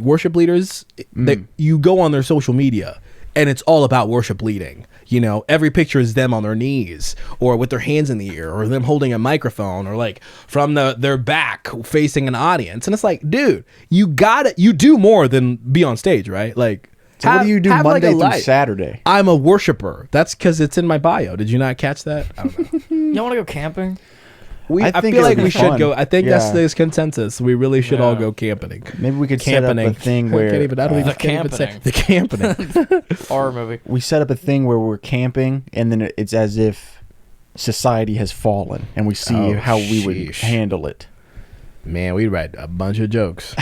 worship leaders. That you go on their social media and it's all about worship leading. You know, every picture is them on their knees or with their hands in the air or them holding a microphone or like from their back facing an audience. And it's like, dude, you do more than be on stage, right? Like. So what do you do Monday through Saturday? I'm a worshiper. That's because it's in my bio. Did you not catch that? I don't know. You want to go camping? I think feel it like would we be should fun. go. I think that's Yeah. the consensus. We really should all Yeah. go camping. Maybe we could set up a thing where I don't even say the camping. Horror movie. we set up a thing where we're camping, and then it's as if society has fallen, and we see Oh, how we would sheesh. handle it. Man, we'd write a bunch of jokes.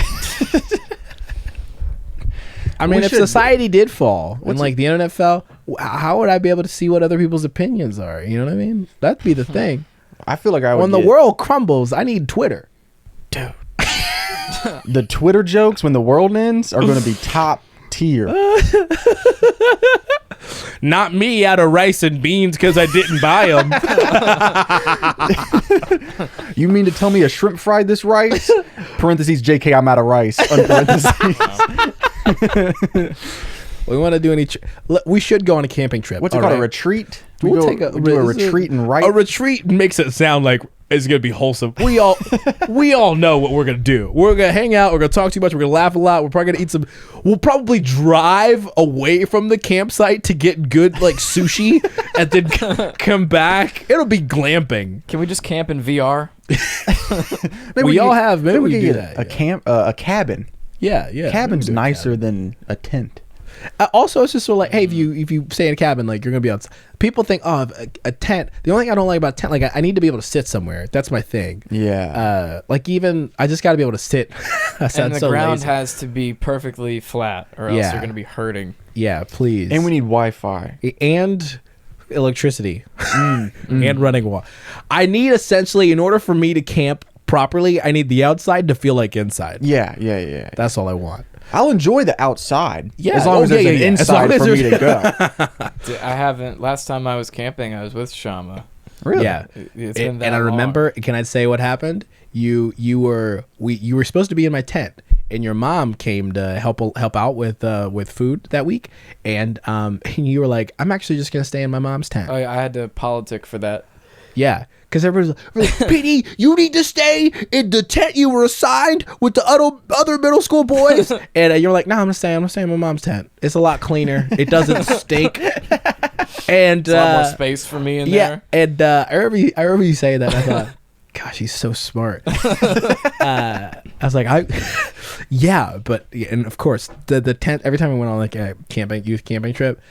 I mean, We if should- society did fall and like the internet fell, how would I be able to see what other people's opinions are? You know what I mean? That'd be the thing. I feel like I would. When the world crumbles, I need Twitter. the Twitter jokes when the world ends are going to be top tier. Not me out of rice and beans because I didn't buy them. You mean to tell me a shrimp fried this rice? Parentheses, JK, I'm out of rice. Parentheses. We want to do any. We should go on a camping trip. What's it All called? right? A retreat? We'll We take a do a this is retreat and write. A retreat makes it sound like it's gonna be wholesome. We all know what we're gonna do. We're gonna hang out. We're gonna talk too much. We're gonna laugh a lot. We're probably gonna eat some. We'll probably drive away from the campsite to get good like sushi, and then come back. It'll be glamping. Can we just camp in VR? Maybe we all could- have. Maybe we could do get that. a cabin. Yeah. Cabin's we can do a nicer cabin. than a tent. Also, it's just sort of like, hey, if you stay in a cabin, like you're gonna be outside. People think, oh, a tent. The only thing I don't like about a tent, like I need to be able to sit somewhere. That's my thing. Yeah. Like even I just got to be able to sit. I And sound the so ground lazy. has to be perfectly flat, or else Yeah. you're gonna be hurting. Yeah, please. And we need Wi-Fi. and electricity and running water. I need essentially, in order for me to camp properly, I need the outside to feel like inside. Yeah. That's all I want. I'll enjoy the outside. Yeah. As long Oh, as there's yeah, an yeah. As long inside as for me there's- to go. I haven't. Last time I was camping, I was with Shama. Really? Yeah. It's been that And I long. remember, can I say what happened? You were supposed to be in my tent, and your mom came to help out with food that week, and you were like, I'm actually just gonna stay in my mom's tent. Oh, yeah, I had to politic for that. Yeah, because everybody's like, PD, you need to stay in the tent you were assigned with the other middle school boys. And you're like, no, I'm gonna stay in my mom's tent. It's a lot cleaner. It doesn't stink. And It's a lot more space for me in yeah, there. and I remember you say that. And I thought, gosh, he's so smart. I was like, yeah, but and of course the tent. Every time we went on like a youth camping trip,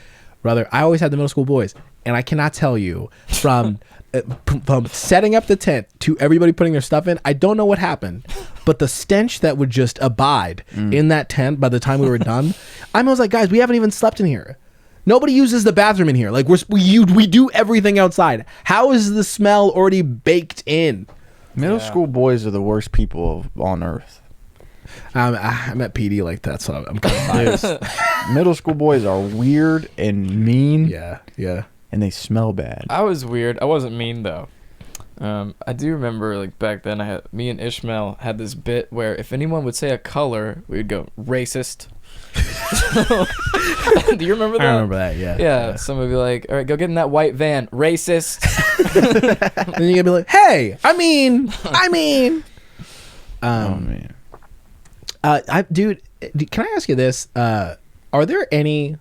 brother, I always had the middle school boys, and I cannot tell you from setting up the tent to everybody putting their stuff in. I don't know what happened, but the stench that would just abide in that tent by the time we were done. I was like, guys, we haven't even slept in here. Nobody uses the bathroom in here. Like we do everything outside. How is the smell already baked in? Middle school boys are the worst people on earth. I met PD like that, so I'm kind of biased. Middle school boys are weird and mean. Yeah. And they smell bad. I was weird. I wasn't mean though. I do remember like back then me and Ishmael had this bit where if anyone would say a color, we would go racist. Do you remember that? I remember that. Yeah. Yeah, somebody would be like, all right, go get in that white van, racist. Then you're gonna be like, hey, I mean. Oh man. Dude, can I ask you this? Are there any?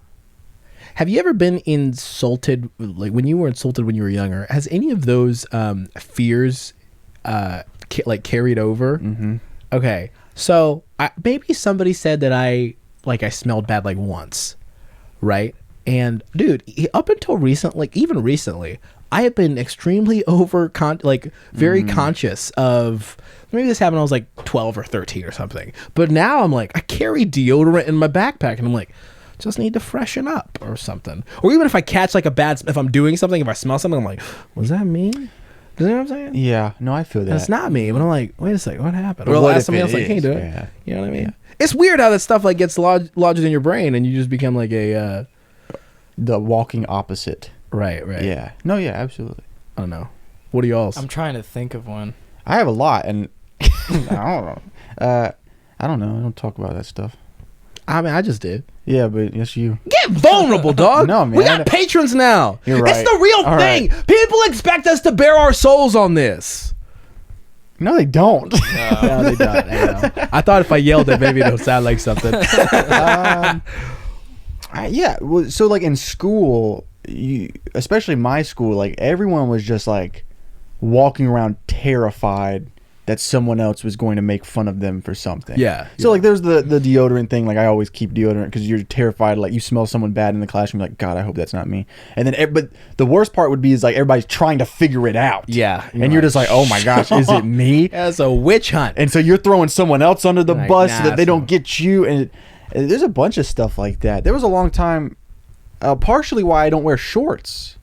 Have you ever been insulted, like when you were insulted when you were younger? Has any of those fears carried over? Mm-hmm. Okay, so maybe somebody said that I smelled bad like once, right? And dude, up until even recently, I have been extremely very conscious of. Maybe this happened when I was like 12 or 13 or something. But now I'm like, I carry deodorant in my backpack, and I'm like, just need to freshen up or something. Or even if I catch like if I'm doing something, if I smell something, I'm like, was that me? You know what I'm saying? Yeah, no, I feel that. That's not me. But I'm like, wait a second, what happened? But Or I'll what ask if somebody it else, like, can you is? do it? Yeah. You know what I mean? Yeah. It's weird how that stuff like gets lodged in your brain, and you just become like a The walking opposite. right. Yeah. No, yeah, absolutely. I don't know. What are y'all's? I'm trying to think of one. I have a lot, and I don't know. I don't know. I don't talk about that stuff. I mean, I just did. Yeah, but yes, you. Get vulnerable, dog. No, man. We got patrons now. You're right. It's the real All thing. right. People expect us to bare our souls on this. No, they don't. No, they don't. I thought if I yelled it, maybe it'll sound like something. Yeah. Well, so like in school, especially my school, like everyone was just like walking around terrified that someone else was going to make fun of them for something. Yeah. So like there's the deodorant thing. Like I always keep deodorant because you're terrified. Like you smell someone bad in the classroom, you're like, God, I hope that's not me. And then, but the worst part would be is like everybody's trying to figure it out. Yeah. And you're just like, oh my gosh, is it me? That's a witch hunt. And so you're throwing someone else under the Like, bus nah, so that they so- don't get you. And there's a bunch of stuff like that. There was a long time, partially why I don't wear shorts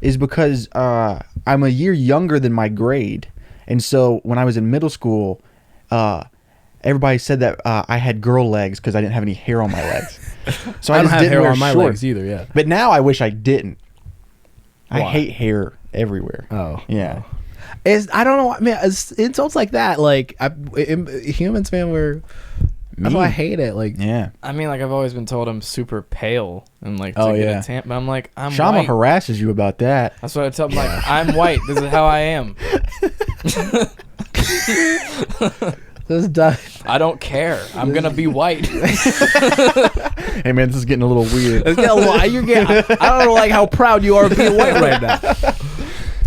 is because I'm a year younger than my grade. And so when I was in middle school, everybody said that I had girl legs because I didn't have any hair on my legs. So I don't just have didn't hair wear on my shorts. legs either. Yeah. But now I wish I didn't. I Why? hate hair everywhere. Oh. Yeah. I don't know. I mean, insults like that, like humans, man, that's why I hate it. Like, Yeah. I mean, like I've always been told I'm super pale and like Oh, to get yeah. a tan, but I'm like I'm Shama white. harasses you about that. That's what I tell them. Like I'm white. This is how I am. this is done. I don't care. I'm gonna be white. Hey man, this is getting a little weird. I don't know, like how proud you are of being white right now.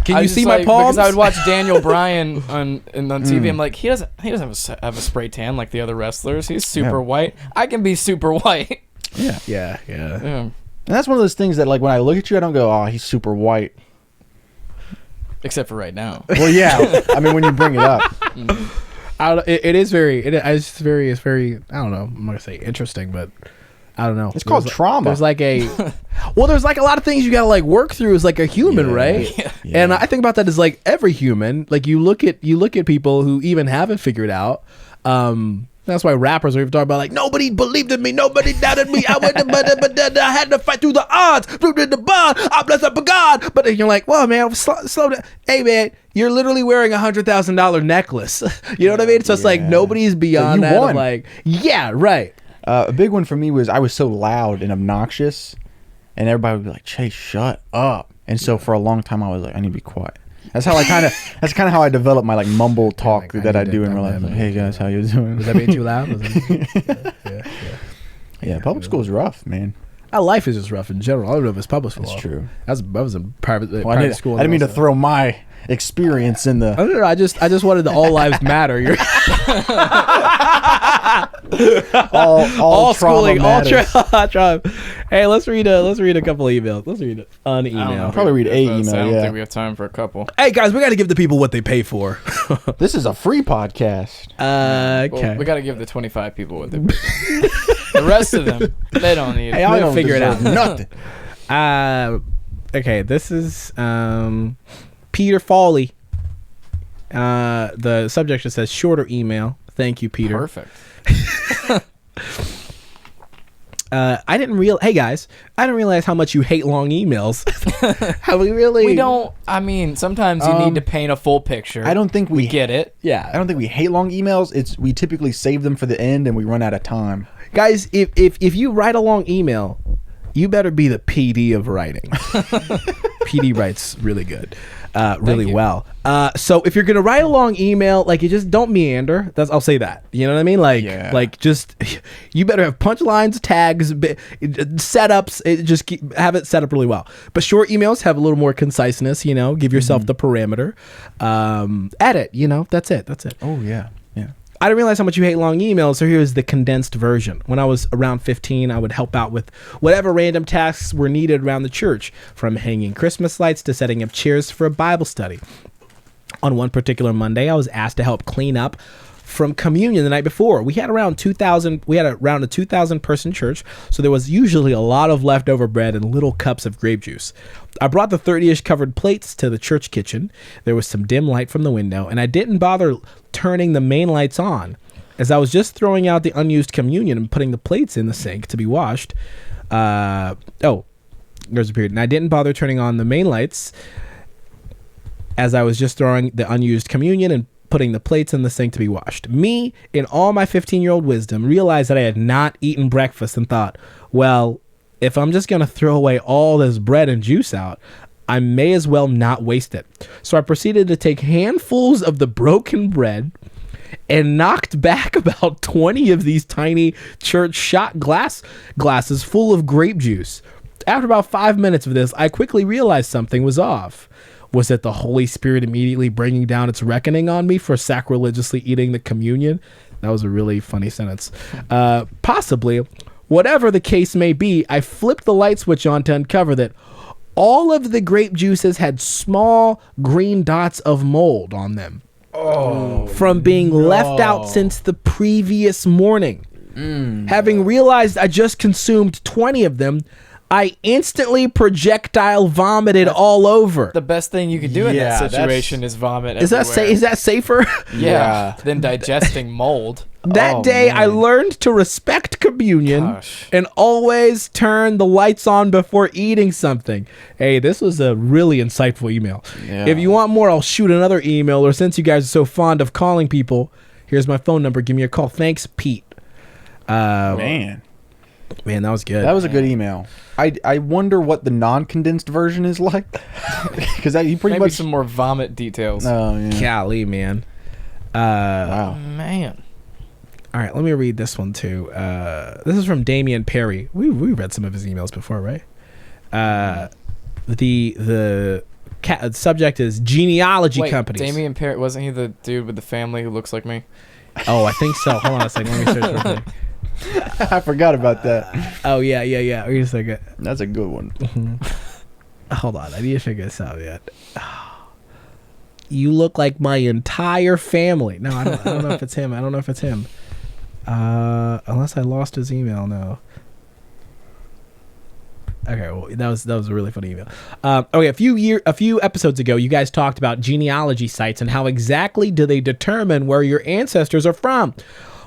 Can I you just, see my like, palms? Because I would watch Daniel Bryan on TV. I'm like, he doesn't have a spray tan like the other wrestlers. He's super Yeah. white. I can be super white. Yeah. Yeah. Yeah. And that's one of those things that, like, when I look at you, I don't go, "Oh, he's super white." Except for right now. Well, yeah. I mean, when you bring it up, It's very. I don't know. I'm not gonna say interesting, but I don't know. it's called trauma. There's like a lot of things you gotta like work through as like a human, right? Yeah. And I think about that as like every human. Like you look at people who even haven't figured out. That's why rappers are even talking about like nobody believed in me, nobody doubted me. I went, but I had to fight through the odds, through the bond. I bless up a God. But then you're like, well, man, slow down. Hey, man, you're literally wearing $100,000 necklace. You know what I mean? So it's like nobody's beyond you that. won. Of like, yeah, right. A big one for me was I was so loud and obnoxious, and everybody would be like, "Chase, shut up." And so for a long time, I was like, "I need to be quiet." That's how that's kind of how I developed my like mumble talk Like, that I I need do to- in real life. Like, hey guys, how you doing? Was that being too loud? Yeah, public school is rough, man. Life is just rough in general. I don't know if it's public school. That's true. I was in private Well, private school. I didn't mean to throw my experience in the. I don't know. I just wanted the all lives matter. You're all schooling, all matters. trauma. Hey, let's read a couple emails. Let's read an email. Probably read a I email. don't Yeah. think we have time for a couple. Hey guys, we got to give the people what they pay for. This is a free podcast. Okay. Well, we got to give the 25 people what they pay for. The rest of them, they don't need it. Hey, I'll They don't figure it out. deserve Nothing. Okay, this is Peter Foley. The subject just says shorter email. Thank you, Peter. Perfect. I didn't realize. Hey guys, I didn't realize how much you hate long emails. How we really? We don't. I mean, sometimes you need to paint a full picture. I don't think we get it. Yeah. I don't think we hate long emails. We typically save them for the end and we run out of time. Guys, if you write a long email, You better be the PD of writing. PD writes really good, really well. So if you're gonna write a long email, like, you just don't meander. I'll say that. You know what I mean? Like just you better have punchlines, tags, setups. Just have it set up really well. But short emails have a little more conciseness. You know, give yourself the parameter. Edit. You know, that's it. Oh yeah. I didn't realize how much you hate long emails, so here's the condensed version. When I was around 15, I would help out with whatever random tasks were needed around the church, from hanging Christmas lights to setting up chairs for a Bible study. On one particular Monday, I was asked to help clean up from communion the night before. We had around a 2,000 person church, so there was usually a lot of leftover bread and little cups of grape juice. I brought the 30-ish covered plates to the church kitchen. There was some dim light from the window, and I didn't bother turning the main lights on, as I was just throwing out the unused communion and putting the plates in the sink to be washed. There's a period. And I didn't bother turning on the main lights, as I was just throwing the unused communion and putting the plates in the sink to be washed. Me, in all my 15-year-old wisdom, realized that I had not eaten breakfast and thought, well, if I'm just going to throw away all this bread and juice out, I may as well not waste it. So I proceeded to take handfuls of the broken bread and knocked back about 20 of these tiny church shot glasses full of grape juice. After about 5 minutes of this, I quickly realized something was off. Was it the Holy Spirit immediately bringing down its reckoning on me for sacrilegiously eating the communion? That was a really funny sentence. Possibly. Whatever the case may be, I flipped the light switch on to uncover that all of the grape juices had small green dots of mold on them. From being left out since the previous morning. Having realized I just consumed 20 of them, I instantly projectile vomited all over. The best thing you could do in that situation is vomit. Is that safer? Yeah. Than digesting mold. That day, I learned to respect communion and always turn the lights on before eating something. Hey, this was a really insightful email. Yeah. If you want more, I'll shoot another email, or since you guys are so fond of calling people, here's my phone number. Give me a call. Thanks, Pete. Man, that was good. That was a good email. I wonder what the non-condensed version is like. Because you pretty Maybe much some more vomit details. Oh, yeah. Golly, man. Wow. Man. All right, let me read this one too. This is from Damian Perry. We read some of his emails before, right? The subject is Genealogy Companies. Damian Perry, wasn't he the dude with the family who looks like me? Oh, I think so. Hold on a second. Let me search real quick. I forgot about that. Oh yeah. Wait a second. That's a good one. Hold on, I need to figure this out yet. You look like my entire family. No, I don't know if it's him. Unless I lost his email. No. Okay, well, that was a really funny email. Okay, a few episodes ago, you guys talked about genealogy sites and how exactly do they determine where your ancestors are from.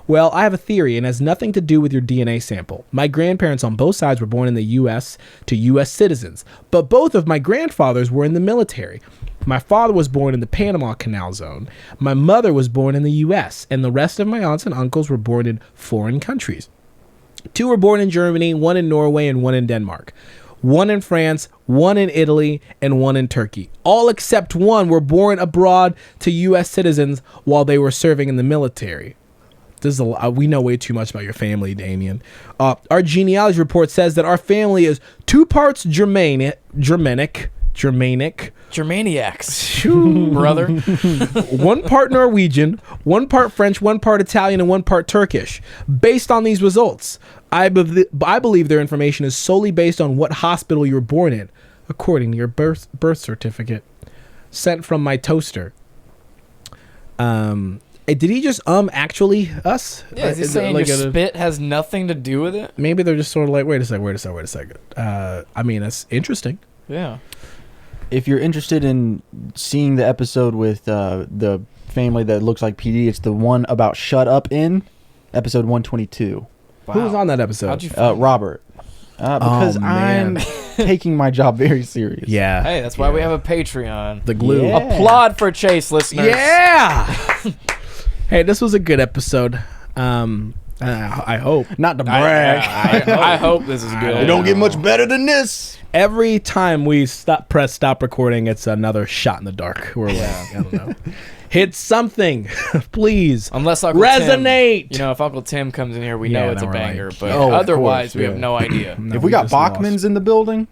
Well, I have a theory, and it has nothing to do with your DNA sample. My grandparents on both sides were born in the U.S. to U.S. citizens, but both of my grandfathers were in the military. My father was born in the Panama Canal Zone. My mother was born in the U.S., and the rest of my aunts and uncles were born in foreign countries. 2 were born in Germany, 1 in Norway, and 1 in Denmark. 1 in France, 1 in Italy, and 1 in Turkey. All except 1 were born abroad to U.S. citizens while they were serving in the military. This is we know way too much about your family, Damien. Our genealogy report says that our family is 2 parts Germanic, Germaniacs, brother. 1 part Norwegian, 1 part French, 1 part Italian, and 1 part Turkish. Based on these results, I believe their information is solely based on what hospital you were born in, according to your birth certificate, sent from my toaster. Did he just actually us? Yeah, is he saying your spit has nothing to do with it? Maybe they're just sort of like, wait a second. I mean, that's interesting. Yeah. If you're interested in seeing the episode with the family that looks like PD, it's the one about Shut Up In, episode 122. Wow. Who was on that episode? How'd you find Robert. Because I'm taking my job very serious. Yeah. Hey, that's why we have a Patreon. The glue. Yeah. Applaud for Chase, listeners. Yeah. Hey, this was a good episode. I hope. Not to brag. I hope this is good. It don't get much better than this. Every time we press stop recording, it's another shot in the dark. We're like, I don't know. Hit something, please. Unless Uncle resonate. Tim, if Uncle Tim comes in here, we know it's a banger. Right. But of otherwise, course, we have no idea. If we got Bachmans in the building,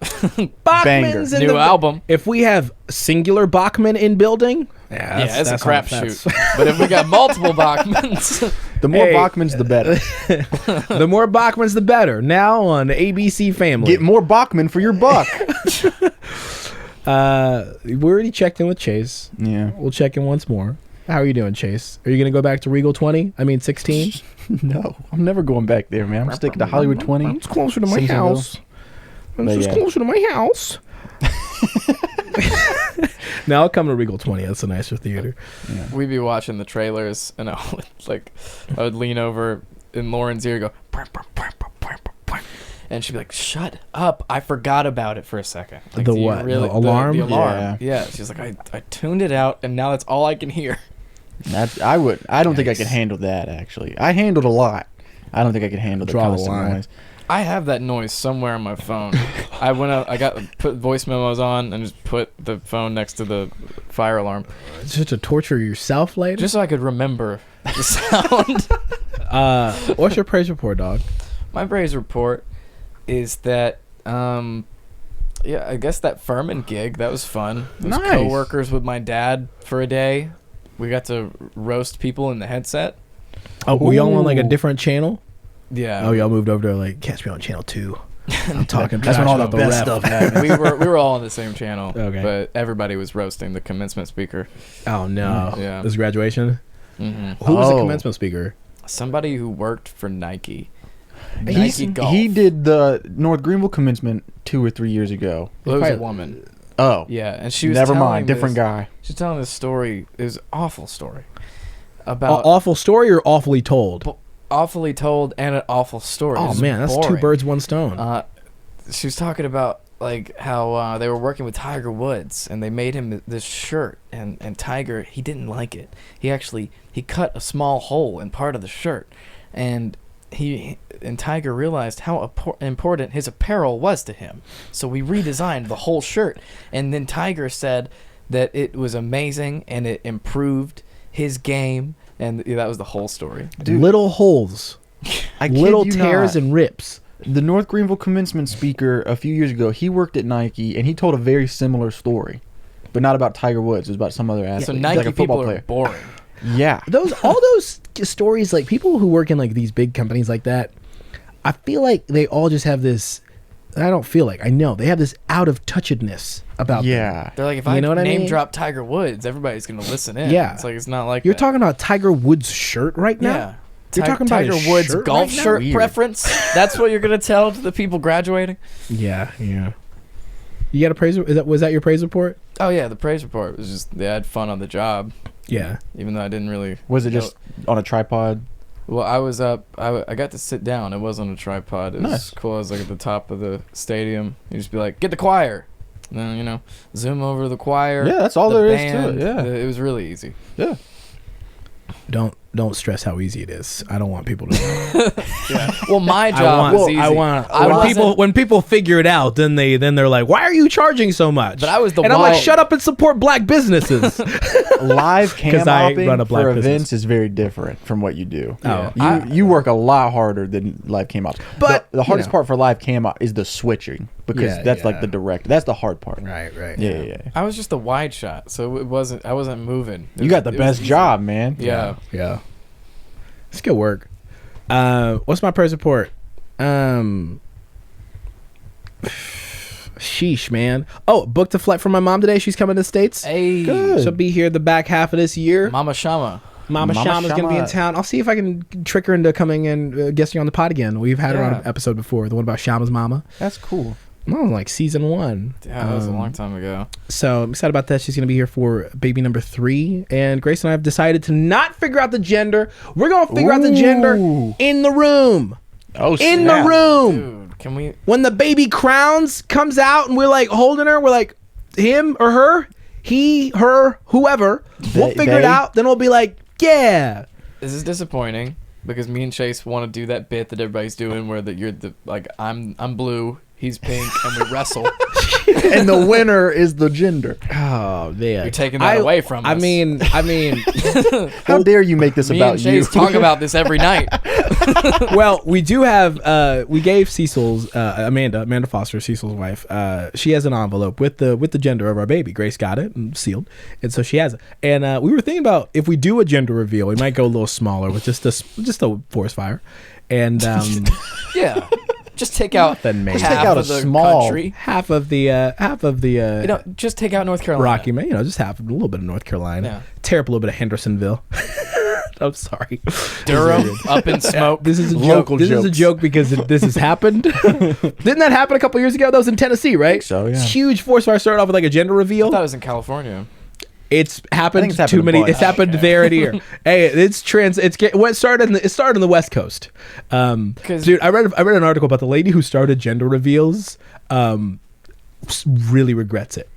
Bachman's in New album. If we have singular Bachman in building, Yeah, it's a crapshoot. But if we got multiple Bachmans, the more Bachmans, the better. the more Bachmans, the better. Now on ABC Family. Get more Bachman for your buck. We already checked in with Chase. Yeah. We'll check in once more. How are you doing, Chase? Are you going to go back to Regal 20? I mean 16? No, I'm never going back there, man. I'm sticking to Hollywood 20. It's closer to my Simpsonville. house. It's closer to my house. Now I'll come to Regal 20. That's a nicer theater. Yeah. we'd be watching the trailers, and I would lean over in Lauren's ear and go, "Bwah, bwah, bwah, bwah, bwah, bwah." And she'd be like, "Shut up! I forgot about it for a second." Like, The do you what? Really, The alarm? The alarm. Yeah. Yeah. She's like, I tuned it out, and now that's all I can hear. I don't think I could handle that, actually. I handled a lot. I don't think I could handle the Draw the constant line. noise. I have that noise somewhere on my phone. I went out, put voice memos on, and just put the phone next to the fire alarm, Just to torture yourself later? just so I could remember the sound. What's your praise report, dog? My praise report is that, I guess that Furman gig, that was fun. It was Nice. co-workers with my dad for a day. We got to roast people in the headset. Oh, were y'all on like a Ooh. different channel? Yeah. Oh, y'all moved over to like, catch me on channel 2. I'm talking That's when trash all the about best ref. stuff happened. we were all on the same channel. Okay. But everybody was roasting the commencement speaker. Oh, no. Yeah. This is graduation? hmm Who was the Oh. commencement speaker? Somebody who worked for Nike. Golf. He did the North Greenville commencement 2 or 3 years ago. It was a Probably- woman. Oh. Yeah, and she was Never telling mind. Different this- guy. She's telling this story. It was an awful story about Awful story or awfully told? awfully told and an awful story. It Oh, was man, that's boring. 2 birds, 1 stone. She was talking about like how they were working with Tiger Woods and they made him this shirt and Tiger, he didn't like it. He cut a small hole in part of the shirt, and Tiger realized how important his apparel was to him. So we redesigned the whole shirt, and then Tiger said that it was amazing and it improved his game, and that was the whole story. Dude, Little holes. I kid Little you tears not. and rips. The North Greenville commencement speaker a few years ago, he worked at Nike, and he told a very similar story, but not about Tiger Woods. It was about some other athlete. So like Nike a football people player. are boring. Yeah. All those stories, like people who work in like these big companies like that, I feel like they all just have this. I don't feel like I know they have this out of touchedness about them. Yeah. They're like, if You I know what I name mean? drop Tiger Woods, everybody's gonna listen in. Yeah. It's like it's not like You're that. talking about Tiger Woods' shirt right now. Yeah. You're talking about Tiger his Woods shirt golf right now? shirt Weird. preference. That's what you're gonna tell to the people graduating. Yeah. You got a praise? Was that your praise report? Oh yeah, the praise report was just they had fun on the job, Yeah. even though I didn't really. Was it just on a tripod? Well, I was up. I got to sit down. It wasn't a tripod. It was Nice. cool. I was like at the top of the stadium. You just be like, get the choir. And then zoom over to the choir. Yeah, that's all the there is to band. it. Yeah. It was really easy. Yeah. Don't stress how easy it is. I don't want people to know. Well, my job was easy. When people figure it out, then they're like, "Why are you charging so much?" But I was the and I'm like, wild- "Shut up and support black businesses." Live cam 'Cause I hopping run a black for business. events is very different from what you do. Oh. You work a lot harder than live cam ops. But, the hardest you know. part for live cam op is the switching, because Yeah, that's like yeah. the direct. That's the hard part. right. Yeah. I was just a wide shot, so I wasn't moving. You got the best job, man. Yeah. Yeah. It's good work. What's my praise report? Sheesh, man. Oh, booked a flight for my mom today. She's coming to the States. Hey, Good. She'll be here the back half of this year. Mama Shama. Mama Mama Shama's going to be in Shama. town. I'll see if I can trick her into coming and guesting on the pod again. We've had her on Yeah. an episode before, the one about Shama's mama. That's cool. Oh, like season 1. Yeah, that was a long time ago. So I'm excited about that. She's going to be here for baby number 3. And Grace and I have decided to not figure out the gender. We're going to figure out the gender Ooh. in the room. Oh, In snap. the room. Dude, can we? When the baby crowns comes out and we're like holding her, we're like, him or her, he, her, whoever. We'll figure it they? out. Then we'll be like, yeah. This is disappointing, because me and Chase want to do that bit that everybody's doing, where you're the like I'm blue, he's pink, and we wrestle. And the winner is the gender. Oh man, You're taking that away from us. I mean, How dare you make this me about and Chase you? talk about this every night. well, we do have. We gave Cecil's Amanda Foster, Cecil's wife. She has an envelope with the gender of our baby. Grace got it and sealed, and so she has it. And we were thinking about if we do a gender reveal, we might go a little smaller with just a forest fire, and Yeah. Just take out out a of the small- country. half of the Just take out North Carolina. Rocky Man, just half a little bit of North Carolina. Yeah. Tear up a little bit of Hendersonville. I'm sorry. Durham up in smoke. This is a joke. Local This is a jokes. joke because this has happened. Didn't that happen a couple years ago? That was in Tennessee, right? so, yeah. Huge forest fire started off with like a gender I reveal. thought it was in California. It's happened, it's happened too a many. bunch. It's happened there and here. Hey, it started on the West Coast. Dude, I read an article about the lady who started gender reveals. Really regrets it.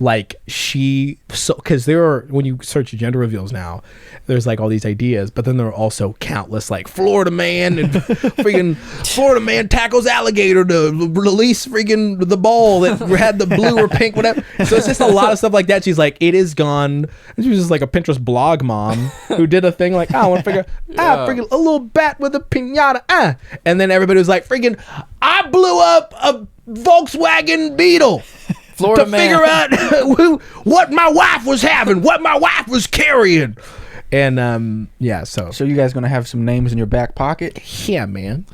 Like because there are, when you search gender reveals now, there's like all these ideas, but then there are also countless like Florida man and freaking Florida man tackles alligator to release freaking the ball that had the blue or pink, whatever. So it's just a lot of stuff like that. She's like, it is gone. And she was just like a Pinterest blog mom who did a thing like, I want to figure freaking a little bat with a piñata. And then everybody was like, freaking, I blew up a Volkswagen Beetle. Florida to man. figure out what my wife was having, what my wife was carrying. And So you guys gonna have some names in your back pocket? yeah, man.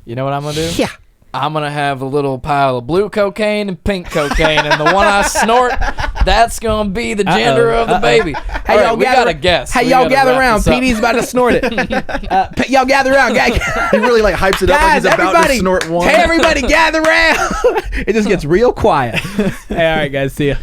You know what I'm gonna do? Yeah. I'm gonna have a little pile of blue cocaine and pink cocaine, and the one I snort, that's gonna be the gender of the baby. Hey, All y'all we gather, gotta guess. Hey, We y'all gotta gather wrap around. this up. PD's about to snort it. Y'all gather around, guys. He really like hypes it up like he's about to snort one. Hey, everybody, gather around. It just gets real quiet. Hey, all right, guys. See ya.